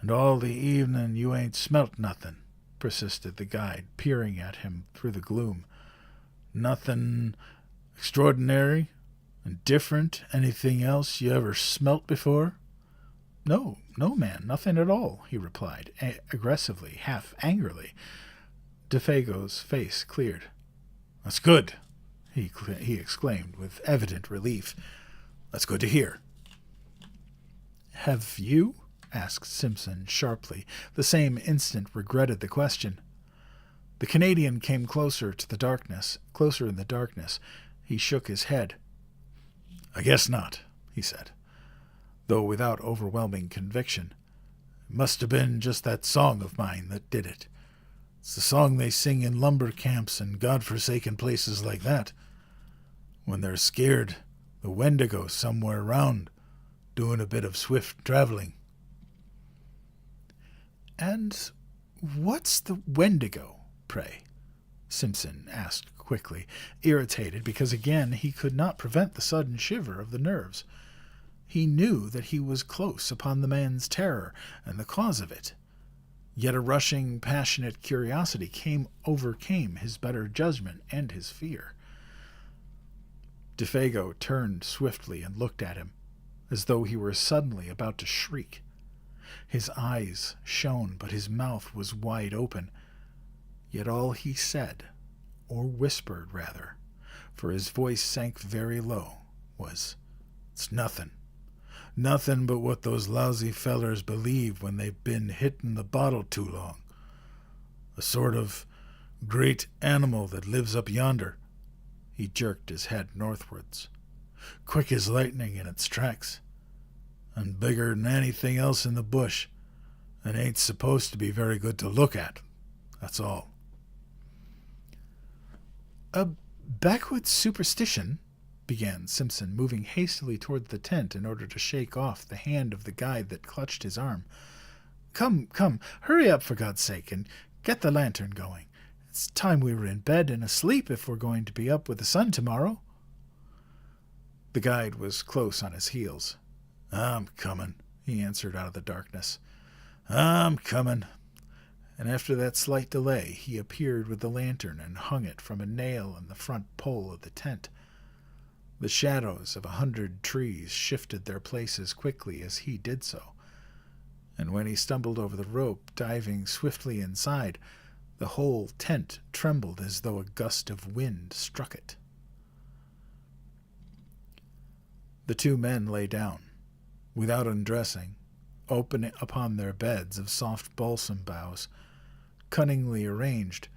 "And all the evening you ain't smelt nothing," persisted the guide, peering at him through the gloom. "Nothing extraordinary and different, anything else you ever smelt before?" No, man, nothing at all," he replied, aggressively, half angrily. DeFago's face cleared. "That's good," he exclaimed with evident relief. "That's good to hear." "Have you?" asked Simpson sharply, the same instant regretted the question. The Canadian came closer in the darkness. He shook his head. "I guess not," he said, though without overwhelming conviction. "It must have been just that song of mine that did it. It's the song they sing in lumber camps and God-forsaken places like that. When they're scared, the Wendigo's somewhere around, doing a bit of swift traveling." "And what's the Wendigo, pray?" Simpson asked quickly, irritated because again he could not prevent the sudden shiver of the nerves. He knew that he was close upon the man's terror and the cause of it. Yet a rushing, passionate curiosity overcame his better judgment and his fear. DeFago turned swiftly and looked at him, as though he were suddenly about to shriek. His eyes shone, but his mouth was wide open. Yet all he said, or whispered rather, for his voice sank very low, was, "It's nothing. Nothing but what those lousy fellers believe when they've been hitting the bottle too long. A sort of great animal that lives up yonder." He jerked his head northwards. "Quick as lightning in its tracks, and bigger than anything else in the bush, and ain't supposed to be very good to look at. That's all." "A backwoods superstition," began Simpson, moving hastily toward the tent in order to shake off the hand of the guide that clutched his arm. Come, hurry up for God's sake, and get the lantern going. It's time we were in bed and asleep if we're going to be up with the sun tomorrow." The guide was close on his heels. "I'm coming," he answered out of the darkness. "I'm coming." And after that slight delay, he appeared with the lantern and hung it from a nail in the front pole of the tent. The shadows of 100 trees shifted their places quickly as he did so, and when he stumbled over the rope, diving swiftly inside, the whole tent trembled as though a gust of wind struck it. The two men lay down, without undressing, open upon their beds of soft balsam boughs, cunningly arranged.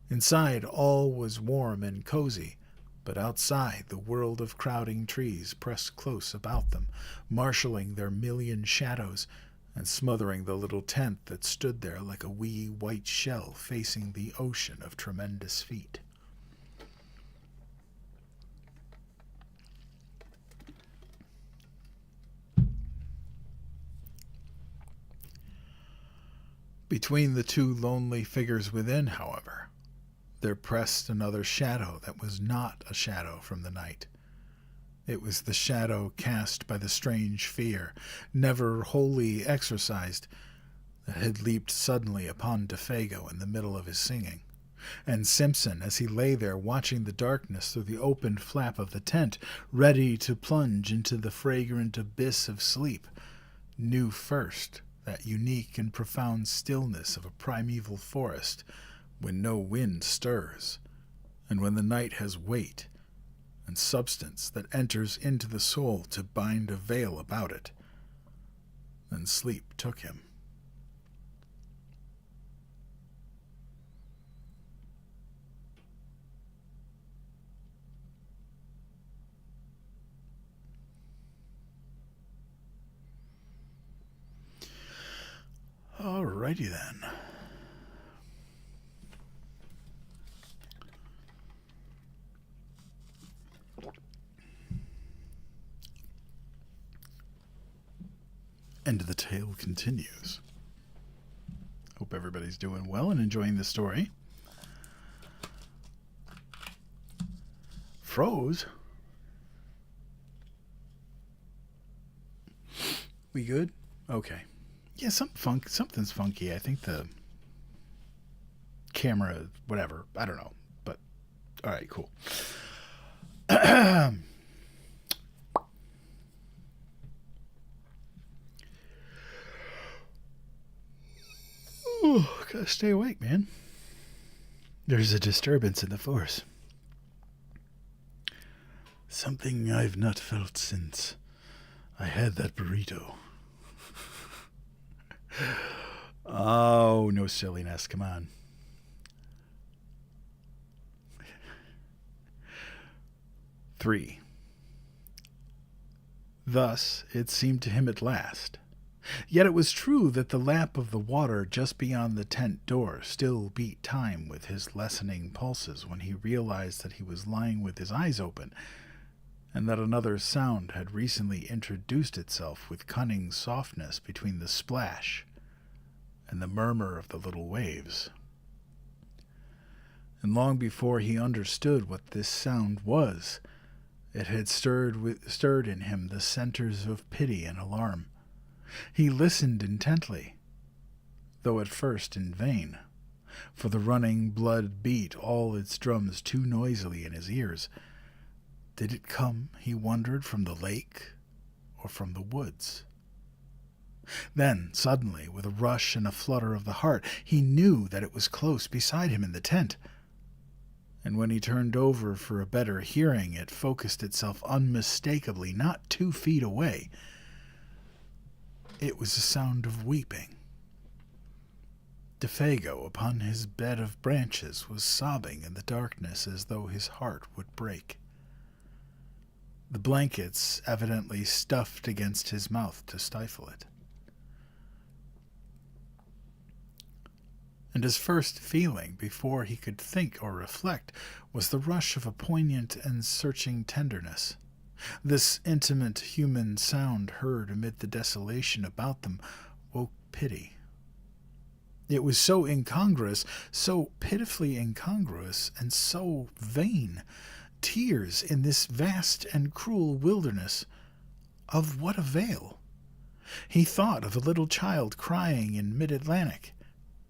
Inside all was warm and cozy, but outside the world of crowding trees pressed close about them, marshalling their million shadows and smothering the little tent that stood there like a wee white shell facing the ocean of tremendous feet. Between the two lonely figures within, however, there pressed another shadow that was not a shadow from the night. It was the shadow cast by the strange fear, never wholly exorcised, that had leaped suddenly upon DeFago in the middle of his singing. And Simpson, as he lay there watching the darkness through the opened flap of the tent, ready to plunge into the fragrant abyss of sleep, knew first that unique and profound stillness of a primeval forest when no wind stirs, and when the night has weight and substance that enters into the soul to bind a veil about it. Then sleep took him. Alrighty then. And the tale continues. Hope everybody's doing well and enjoying the story. Froze? We good? Okay. Yeah, something's funky. I think the camera, whatever. I don't know. But, alright, cool. Ooh, gotta stay awake, man. There's a disturbance in the force. Something I've not felt since I had that burrito. Oh, no silliness. Come on. Three. Thus it seemed to him at last. Yet it was true that the lap of the water just beyond the tent door still beat time with his lessening pulses when he realized that he was lying with his eyes open, and that another sound had recently introduced itself with cunning softness between the splash and the murmur of the little waves. And long before he understood what this sound was, it had stirred in him the centers of pity and alarm. He listened intently, though at first in vain, for the running blood beat all its drums too noisily in his ears. Did it come, he wondered, from the lake or from the woods? Then, suddenly, with a rush and a flutter of the heart, he knew that it was close beside him in the tent. And when he turned over for a better hearing, it focused itself unmistakably not 2 feet away. It was a sound of weeping. Defago, upon his bed of branches, was sobbing in the darkness as though his heart would break. The blankets evidently stuffed against his mouth to stifle it. And his first feeling, before he could think or reflect, was the rush of a poignant and searching tenderness. This intimate human sound heard amid the desolation about them woke pity. It was so incongruous, so pitifully incongruous, and so vain. Tears in this vast and cruel wilderness. Of what avail? He thought of a little child crying in mid-Atlantic.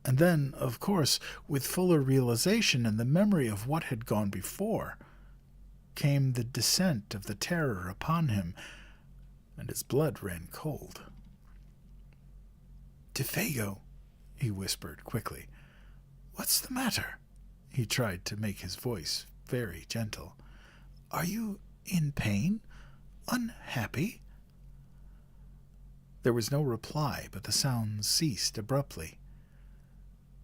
And then, of course, with fuller realization and the memory of what had gone before, came the descent of the terror upon him, and his blood ran cold. "Defago," he whispered quickly. "What's the matter?" He tried to make his voice very gentle. "Are you in pain? Unhappy?" There was no reply, but the sound ceased abruptly.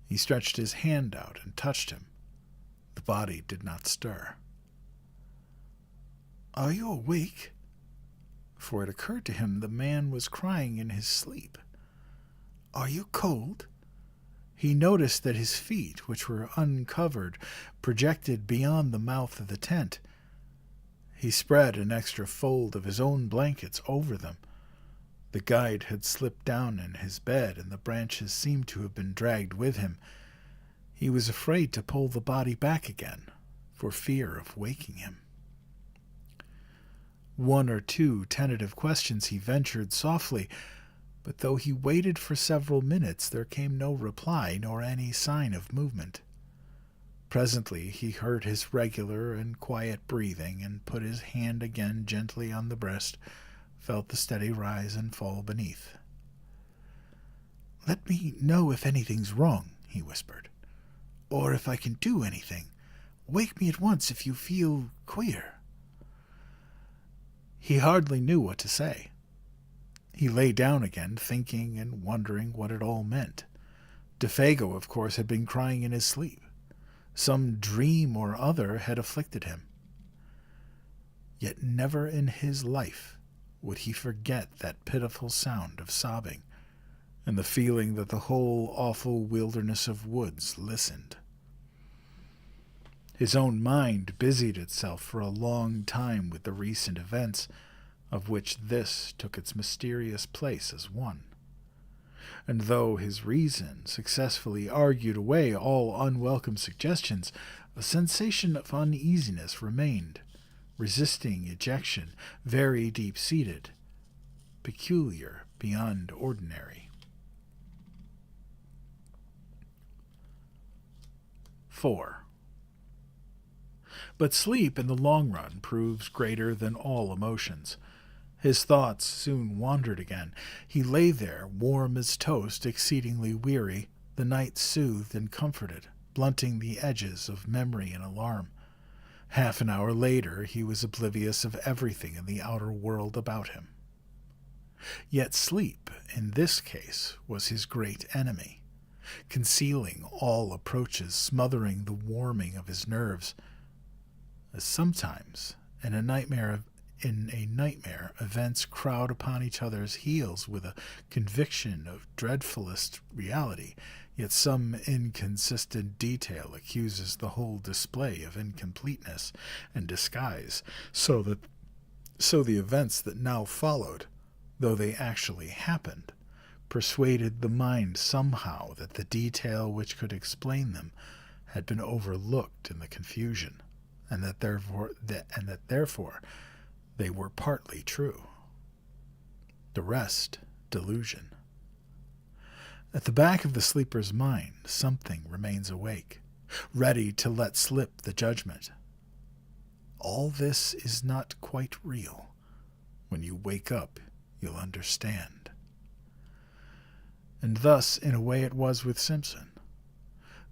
He stretched his hand out and touched him. The body did not stir. "Are you awake?" For it occurred to him the man was crying in his sleep. "Are you cold?" He noticed that his feet, which were uncovered, projected beyond the mouth of the tent. He spread an extra fold of his own blankets over them. The guide had slipped down in his bed, and the branches seemed to have been dragged with him. He was afraid to pull the body back again, for fear of waking him. 1 or 2 tentative questions he ventured softly, but though he waited for several minutes, there came no reply nor any sign of movement. Presently he heard his regular and quiet breathing, and put his hand again gently on the breast, felt the steady rise and fall beneath. "Let me know if anything's wrong," he whispered, "or if I can do anything. Wake me at once if you feel queer." He hardly knew what to say. He lay down again, thinking and wondering what it all meant. Defago, of course, had been crying in his sleep. Some dream or other had afflicted him. Yet never in his life would he forget that pitiful sound of sobbing, and the feeling that the whole awful wilderness of woods listened. His own mind busied itself for a long time with the recent events, of which this took its mysterious place as one. And though his reason successfully argued away all unwelcome suggestions, a sensation of uneasiness remained, resisting ejection, very deep-seated, peculiar beyond ordinary. 4. But sleep in the long run proves greater than all emotions. His thoughts soon wandered again. He lay there, warm as toast, exceedingly weary, the night soothed and comforted, blunting the edges of memory and alarm. Half an hour later, he was oblivious of everything in the outer world about him. Yet sleep, in this case, was his great enemy, concealing all approaches, smothering the warming of his nerves. As sometimes, in a nightmare, events crowd upon each other's heels with a conviction of dreadfulest reality, yet some inconsistent detail accuses the whole display of incompleteness and disguise, so the events that now followed, though they actually happened, persuaded the mind somehow that the detail which could explain them had been overlooked in the confusion, and that therefore they were partly true. The rest, delusion. At the back of the sleeper's mind, something remains awake, ready to let slip the judgment. All this is not quite real. When you wake up, you'll understand. And thus, in a way, it was with Simpson.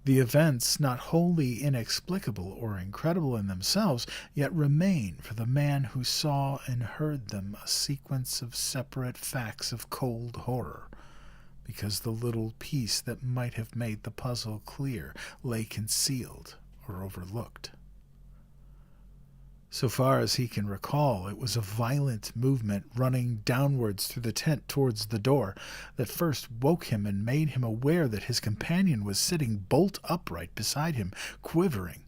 The events, not wholly inexplicable or incredible in themselves, yet remain for the man who saw and heard them a sequence of separate facts of cold horror, because the little piece that might have made the puzzle clear lay concealed or overlooked. So far as he can recall, it was a violent movement running downwards through the tent towards the door that first woke him and made him aware that his companion was sitting bolt upright beside him, quivering.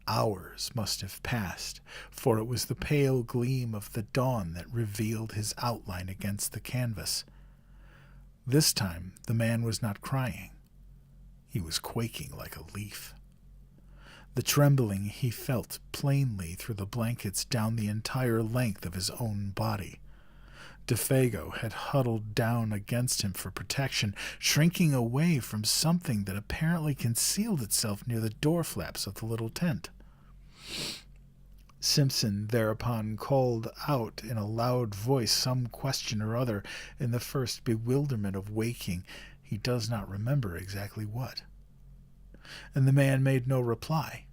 Hours must have passed, for it was the pale gleam of the dawn that revealed his outline against the canvas. This time the man was not crying. He was quaking like a leaf. The trembling he felt plainly through the blankets down the entire length of his own body. DeFago had huddled down against him for protection, shrinking away from something that apparently concealed itself near the door flaps of the little tent. Simpson thereupon called out in a loud voice some question or other in the first bewilderment of waking, he does not remember exactly what. And the man made no reply.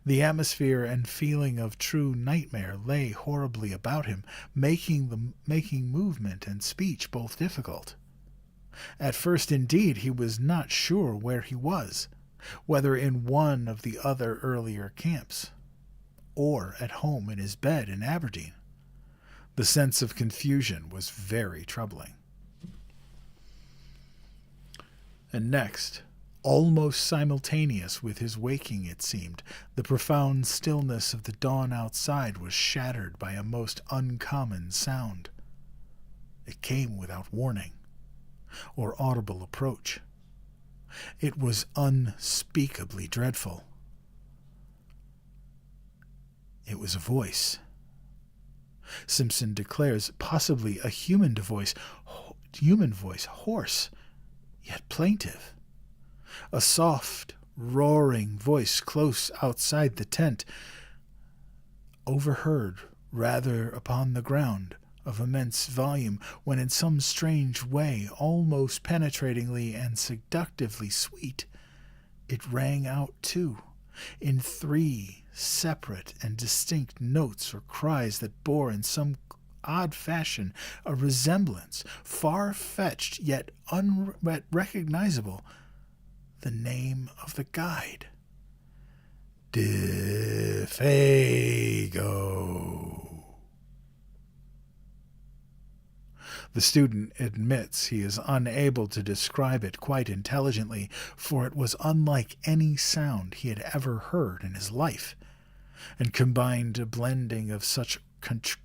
The atmosphere and feeling of true nightmare lay horribly about him, making movement and speech both difficult. At first, indeed, he was not sure where he was, whether in one of the other earlier camps, or at home in his bed in Aberdeen. The sense of confusion was very troubling. And next, almost simultaneous with his waking, it seemed, the profound stillness of the dawn outside was shattered by a most uncommon sound. It came without warning, or audible approach. It was unspeakably dreadful. It was a voice. Simpson declares possibly a human voice, hoarse, yet plaintive. A soft, roaring voice close outside the tent, overheard rather upon the ground, of immense volume, when in some strange way, almost penetratingly and seductively sweet, it rang out too, in 3 separate and distinct notes or cries that bore in some odd fashion a resemblance, far-fetched yet unrecognizable, the name of the guide. DeFago. The student admits he is unable to describe it quite intelligently, for it was unlike any sound he had ever heard in his life, and combined a blending of such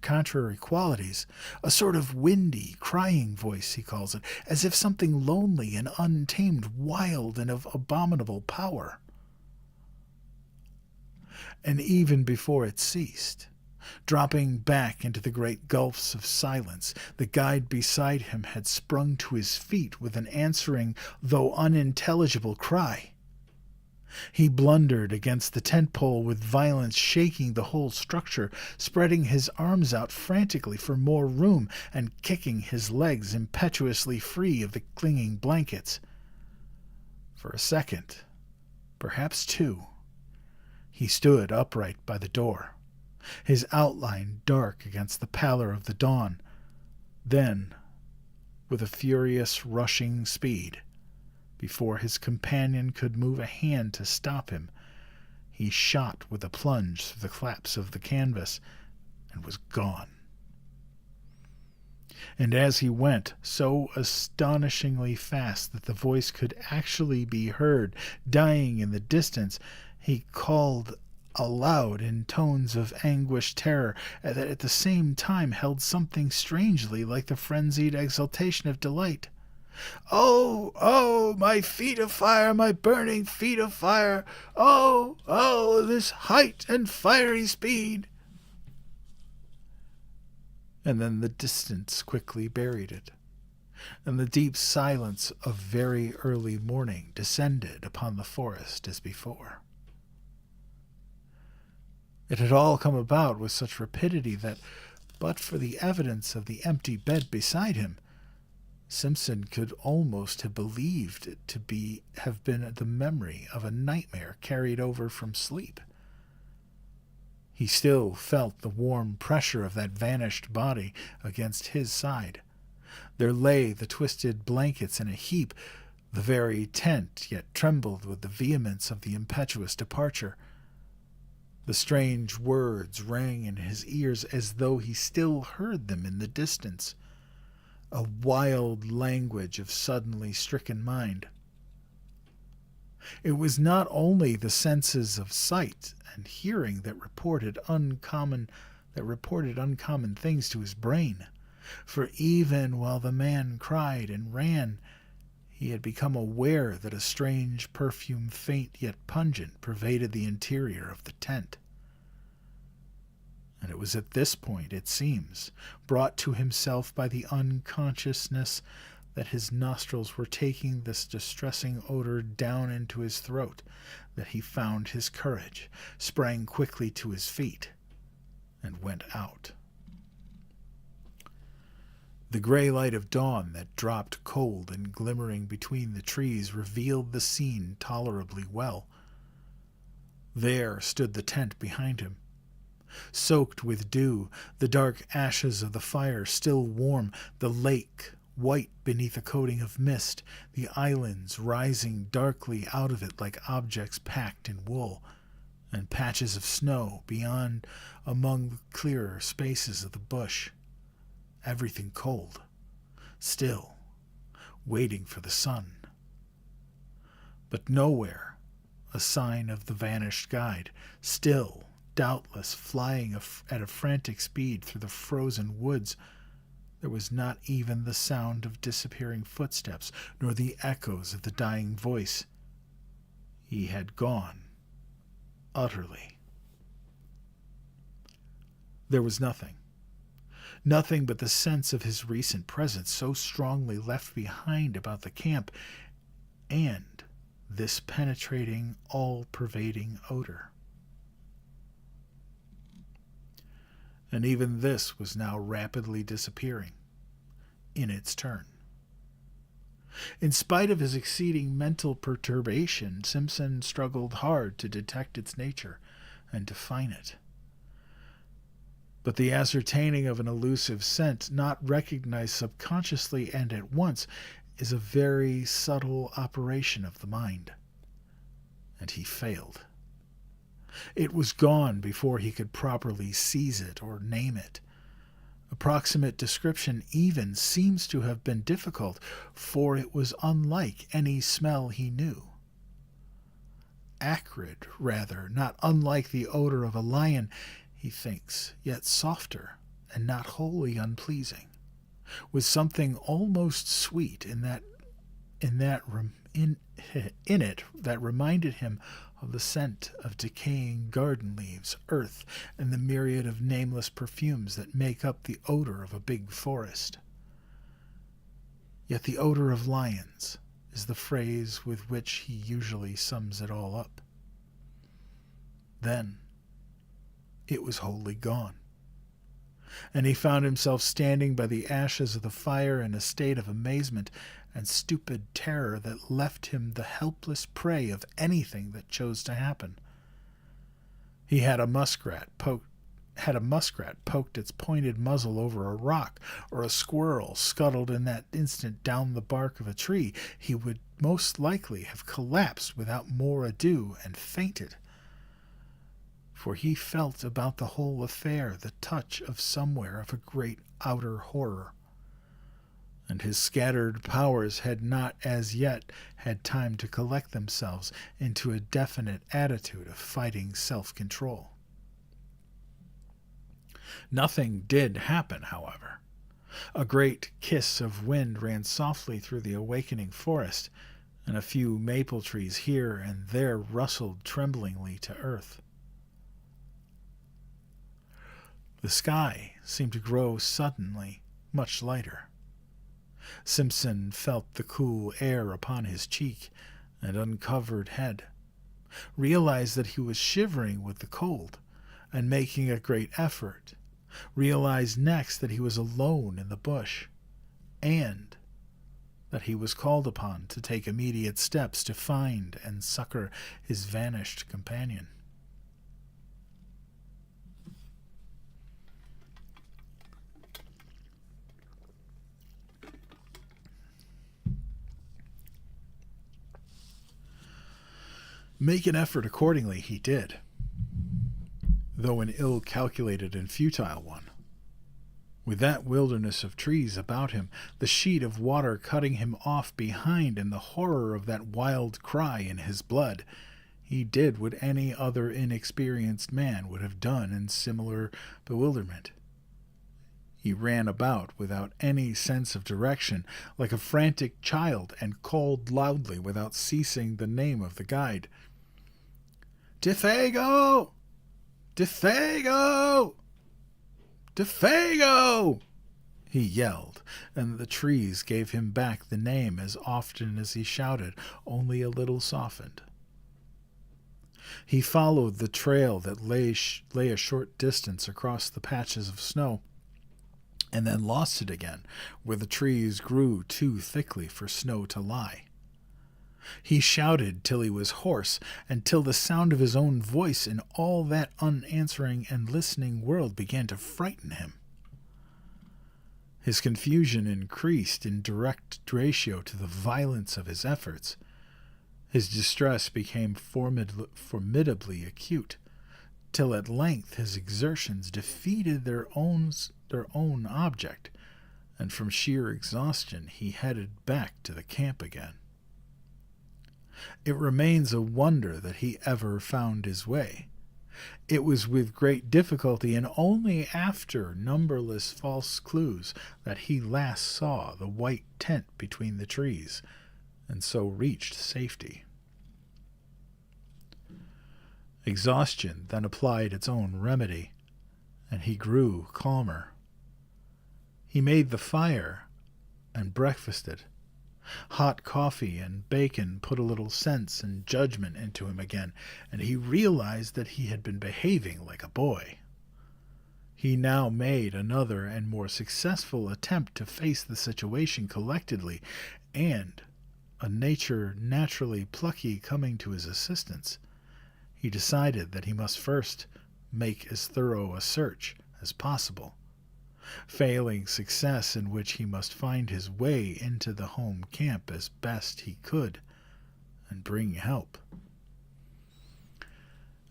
contrary qualities, a sort of windy, crying voice, he calls it, as if something lonely and untamed, wild and of abominable power. And even before it ceased, dropping back into the great gulfs of silence, the guide beside him had sprung to his feet with an answering, though unintelligible, cry. He blundered against the tent pole with violence, shaking the whole structure, spreading his arms out frantically for more room, and kicking his legs impetuously free of the clinging blankets. For a second, perhaps two, he stood upright by the door, his outline dark against the pallor of the dawn. Then, with a furious rushing speed, before his companion could move a hand to stop him, he shot with a plunge through the flaps of the canvas and was gone. And as he went, so astonishingly fast that the voice could actually be heard dying in the distance, he called aloud in tones of anguished terror that at the same time held something strangely like the frenzied exultation of delight. "Oh, oh, my feet of fire, my burning feet of fire! Oh, oh, this height and fiery speed!" And then the distance quickly buried it, and the deep silence of very early morning descended upon the forest as before. It had all come about with such rapidity that, but for the evidence of the empty bed beside him, Simpson could almost have believed it to have been the memory of a nightmare carried over from sleep. He still felt the warm pressure of that vanished body against his side. There lay the twisted blankets in a heap. The very tent yet trembled with the vehemence of the impetuous departure. The strange words rang in his ears as though he still heard them in the distance, a wild language of suddenly stricken mind. It was not only the senses of sight and hearing that reported uncommon things to his brain, for even while the man cried and ran, he had become aware that a strange perfume, faint yet pungent, pervaded the interior of the tent. And it was at this point, it seems, brought to himself by the unconsciousness that his nostrils were taking this distressing odor down into his throat, that he found his courage, sprang quickly to his feet, and went out. The gray light of dawn that dropped cold and glimmering between the trees revealed the scene tolerably well. There stood the tent behind him, soaked with dew, the dark ashes of the fire still warm, the lake white beneath a coating of mist, the islands rising darkly out of it like objects packed in wool, and patches of snow beyond among the clearer spaces of the bush. Everything cold, still, waiting for the sun. But nowhere a sign of the vanished guide, still, doubtless flying at a frantic speed through the frozen woods. There was not even the sound of disappearing footsteps, nor the echoes of the dying voice. He had gone, utterly. There was nothing but the sense of his recent presence so strongly left behind about the camp, and this penetrating, all-pervading odor. And even this was now rapidly disappearing, in its turn. In spite of his exceeding mental perturbation, Simpson struggled hard to detect its nature and define it. But the ascertaining of an elusive scent not recognized subconsciously and at once is a very subtle operation of the mind. And he failed. It was gone before he could properly seize it or name it. Approximate description even seems to have been difficult, for it was unlike any smell he knew. Acrid, rather, not unlike the odor of a lion, he thinks, yet softer and not wholly unpleasing, with something almost sweet in it that reminded him of the scent of decaying garden leaves, earth, and the myriad of nameless perfumes that make up the odor of a big forest. Yet the odor of lions is the phrase with which he usually sums it all up. Then it was wholly gone, and he found himself standing by the ashes of the fire in a state of amazement and stupid terror that left him the helpless prey of anything that chose to happen. He had a muskrat poked its pointed muzzle over a rock, or a squirrel scuttled in that instant down the bark of a tree, he would most likely have collapsed without more ado and fainted. For he felt about the whole affair the touch of somewhere of a great outer horror, and his scattered powers had not as yet had time to collect themselves into a definite attitude of fighting self-control. Nothing did happen, however. A great kiss of wind ran softly through the awakening forest, and a few maple trees here and there rustled tremblingly to earth. The sky seemed to grow suddenly much lighter. Simpson felt the cool air upon his cheek and uncovered head, realized that he was shivering with the cold and making a great effort, realized next that he was alone in the bush, and that he was called upon to take immediate steps to find and succor his vanished companion. Make an effort accordingly he did, though an ill-calculated and futile one. With that wilderness of trees about him, the sheet of water cutting him off behind, and the horror of that wild cry in his blood, he did what any other inexperienced man would have done in similar bewilderment. He ran about without any sense of direction, like a frantic child, and called loudly without ceasing the name of the guide. "Defago! Defago! Defago!" he yelled, and the trees gave him back the name as often as he shouted, only a little softened. He followed the trail that lay a short distance across the patches of snow, and then lost it again, where the trees grew too thickly for snow to lie. He shouted till he was hoarse, and till the sound of his own voice in all that unanswering and listening world began to frighten him. His confusion increased in direct ratio to the violence of his efforts. His distress became formidably acute, till at length his exertions defeated their own object, and from sheer exhaustion he headed back to the camp again. It remains a wonder that he ever found his way. It was with great difficulty, and only after numberless false clues, that he last saw the white tent between the trees, and so reached safety. Exhaustion then applied its own remedy, and he grew calmer. He made the fire and breakfasted. Hot coffee and bacon put a little sense and judgment into him again, and he realized that he had been behaving like a boy. He now made another and more successful attempt to face the situation collectedly, and, a nature naturally plucky coming to his assistance, he decided that he must first make as thorough a search as possible, failing success in which he must find his way into the home camp as best he could and bring help.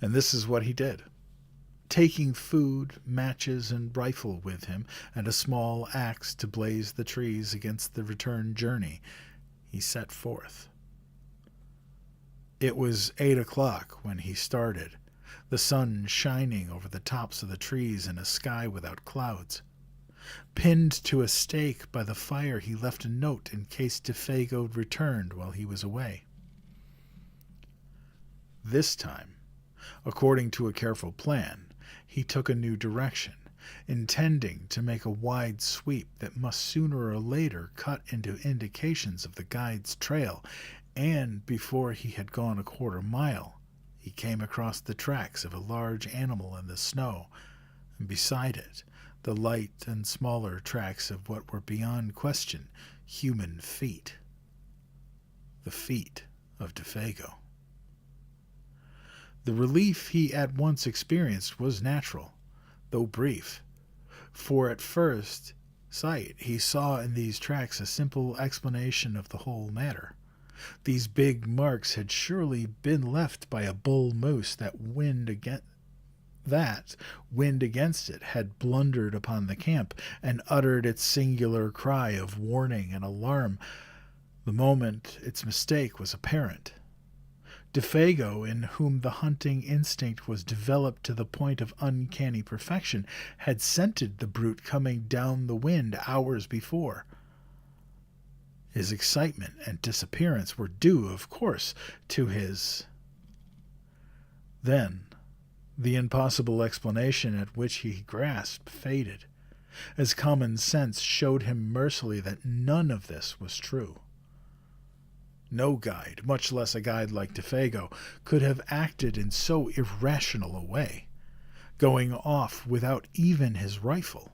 And this is what he did. Taking food, matches, and rifle with him, and a small axe to blaze the trees against the return journey, he set forth. It was 8 o'clock when he started, the sun shining over the tops of the trees in a sky without clouds. Pinned to a stake by the fire, he left a note in case Defago returned while he was away. This time, according to a careful plan, he took a new direction, intending to make a wide sweep that must sooner or later cut into indications of the guide's trail, and before he had gone a quarter-mile, he came across the tracks of a large animal in the snow, and beside it, the light and smaller tracks of what were beyond question human feet. The feet of Defago. The relief he at once experienced was natural, though brief, for at first sight he saw in these tracks a simple explanation of the whole matter. These big marks had surely been left by a bull moose that wind against it had blundered upon the camp and uttered its singular cry of warning and alarm the moment its mistake was apparent. Defago, in whom the hunting instinct was developed to the point of uncanny perfection, had scented the brute coming down the wind hours before. His excitement and disappearance were due, of course, to his... Then the impossible explanation at which he grasped faded, as common sense showed him mercifully that none of this was true. No guide, much less a guide like Defago, could have acted in so irrational a way, going off without even his rifle.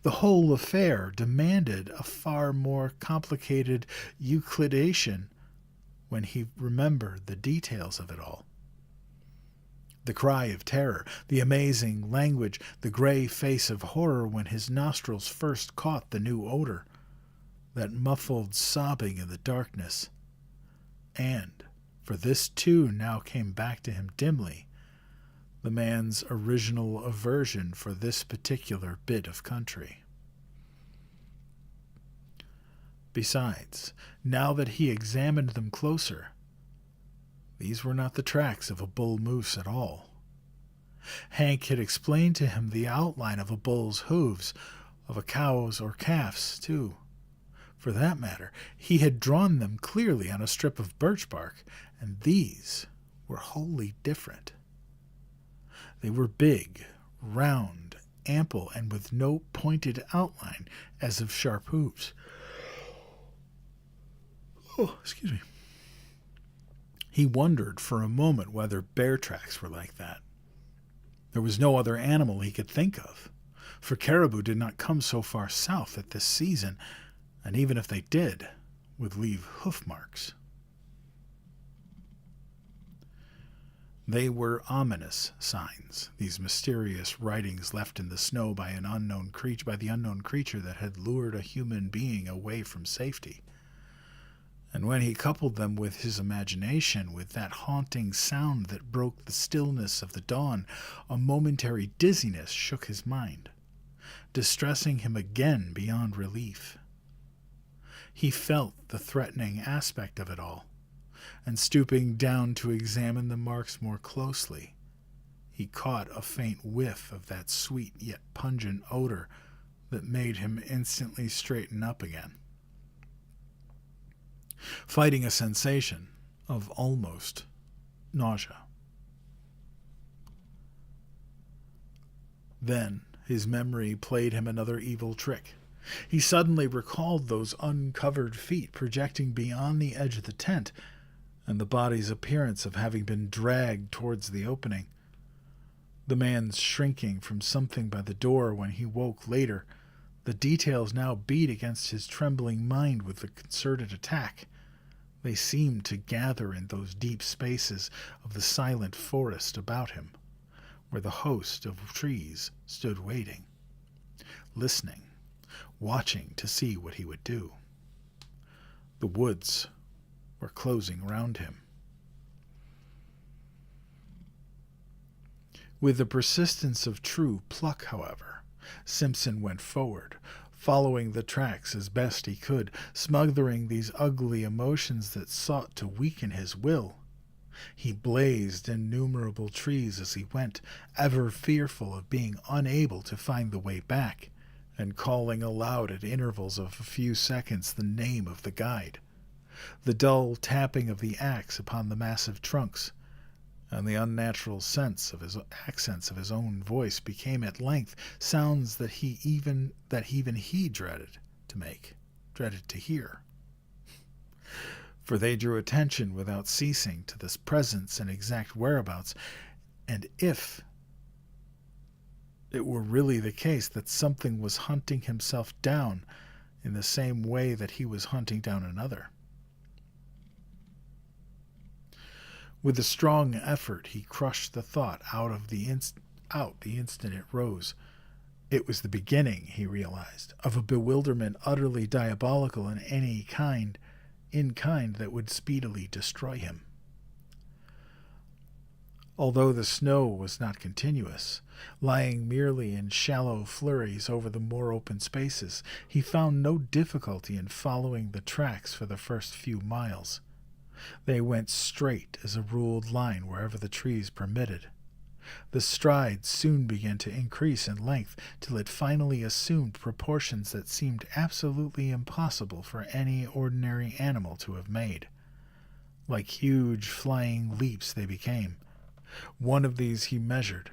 The whole affair demanded a far more complicated elucidation when he remembered the details of it all. The cry of terror, the amazing language, the gray face of horror when his nostrils first caught the new odor, that muffled sobbing in the darkness. And, for this too now came back to him dimly, the man's original aversion for this particular bit of country. Besides, now that he examined them closer, these were not the tracks of a bull moose at all. Hank had explained to him the outline of a bull's hooves, of a cow's or calf's, too. For that matter, he had drawn them clearly on a strip of birch bark, and these were wholly different. They were big, round, ample, and with no pointed outline as of sharp hooves. Oh, excuse me. He wondered for a moment whether bear tracks were like that. There was no other animal he could think of, for caribou did not come so far south at this season, and even if they did, would leave hoof marks. They were ominous signs, these mysterious writings left in the snow by the unknown creature that had lured a human being away from safety. And when he coupled them with his imagination, with that haunting sound that broke the stillness of the dawn, a momentary dizziness shook his mind, distressing him again beyond relief. He felt the threatening aspect of it all, and stooping down to examine the marks more closely, he caught a faint whiff of that sweet yet pungent odor that made him instantly straighten up again, fighting a sensation of almost nausea. Then his memory played him another evil trick. He suddenly recalled those uncovered feet projecting beyond the edge of the tent, and the body's appearance of having been dragged towards the opening. The man's shrinking from something by the door when he woke later. The details now beat against his trembling mind with a concerted attack. They seemed to gather in those deep spaces of the silent forest about him, where the host of trees stood waiting, listening, watching to see what he would do. The woods were closing round him. With the persistence of true pluck, however, Simpson went forward, following the tracks as best he could, smothering these ugly emotions that sought to weaken his will. He blazed innumerable trees as he went, ever fearful of being unable to find the way back, and calling aloud at intervals of a few seconds the name of the guide. The dull tapping of the axe upon the massive trunks, and the unnatural sense of his accents of his own voice became at length sounds that even he dreaded to hear. For they drew attention without ceasing to this presence and exact whereabouts, and if it were really the case that something was hunting himself down in the same way that he was hunting down another. With a strong effort, he crushed the thought out the instant it rose. It was the beginning, he realized, of a bewilderment utterly diabolical in kind that would speedily destroy him. Although the snow was not continuous, lying merely in shallow flurries over the more open spaces, he found no difficulty in following the tracks for the first few miles. They went straight as a ruled line wherever the trees permitted. The strides soon began to increase in length till it finally assumed proportions that seemed absolutely impossible for any ordinary animal to have made. Like huge flying leaps they became. One of these he measured,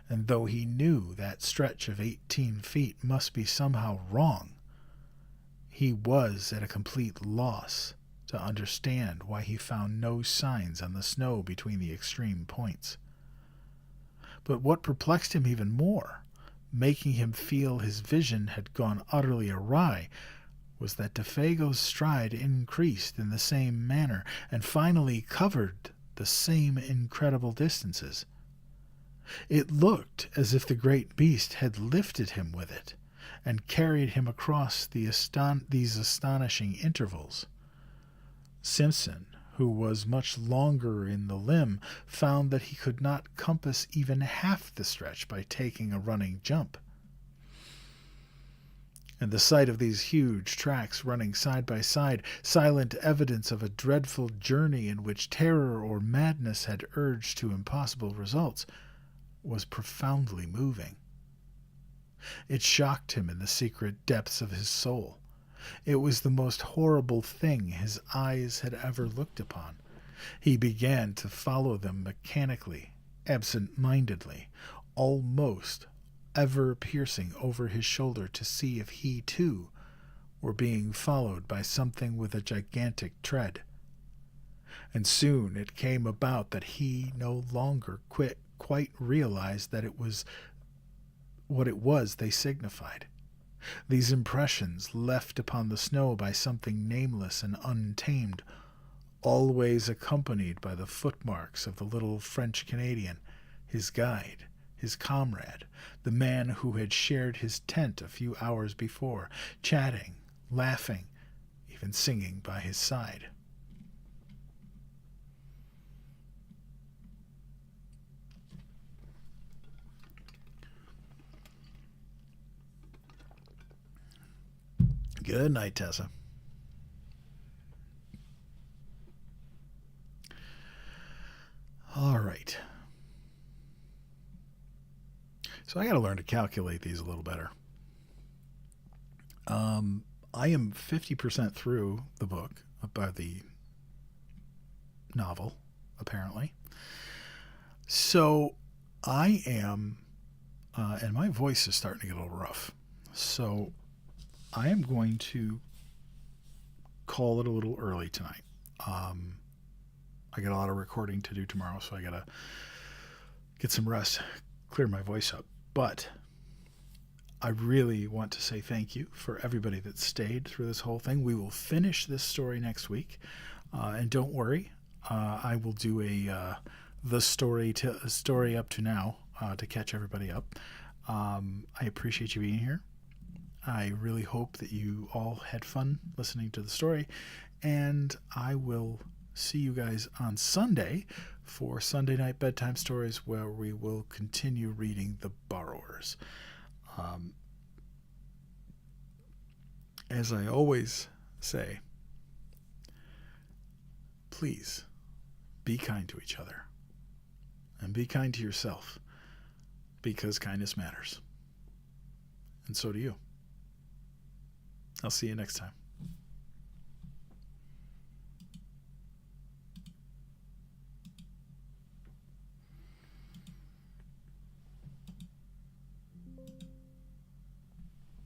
and though he knew that stretch of 18 feet must be somehow wrong, he was at a complete loss to understand why he found no signs on the snow between the extreme points. But what perplexed him even more, making him feel his vision had gone utterly awry, was that Defago's stride increased in the same manner and finally covered the same incredible distances. It looked as if the great beast had lifted him with it and carried him across these astonishing intervals. Simpson, who was much longer in the limb, found that he could not compass even half the stretch by taking a running jump. And the sight of these huge tracks running side by side, silent evidence of a dreadful journey in which terror or madness had urged to impossible results, was profoundly moving. It shocked him in the secret depths of his soul. It was the most horrible thing his eyes had ever looked upon. He began to follow them mechanically, absent-mindedly, almost ever piercing over his shoulder to see if he, too, were being followed by something with a gigantic tread. And soon it came about that he no longer quite realized that it was what it was they signified. These impressions left upon the snow by something nameless and untamed, always accompanied by the footmarks of the little French-Canadian, his guide, his comrade, the man who had shared his tent a few hours before, chatting, laughing, even singing by his side. Good night, Tessa. All right. So I got to learn to calculate these a little better. I am 50% through the book, about the novel, apparently. So I am, and my voice is starting to get a little rough. So I am going to call it a little early tonight. I got a lot of recording to do tomorrow, so I got to get some rest, clear my voice up. But I really want to say thank you for everybody that stayed through this whole thing. We will finish this story next week. And don't worry, I will do the story up to now to catch everybody up. I appreciate you being here. I really hope that you all had fun listening to the story, and I will see you guys on Sunday for Sunday Night Bedtime Stories, where we will continue reading The Borrowers. As I always say, please be kind to each other and be kind to yourself, because kindness matters. And so do you. I'll see you next time.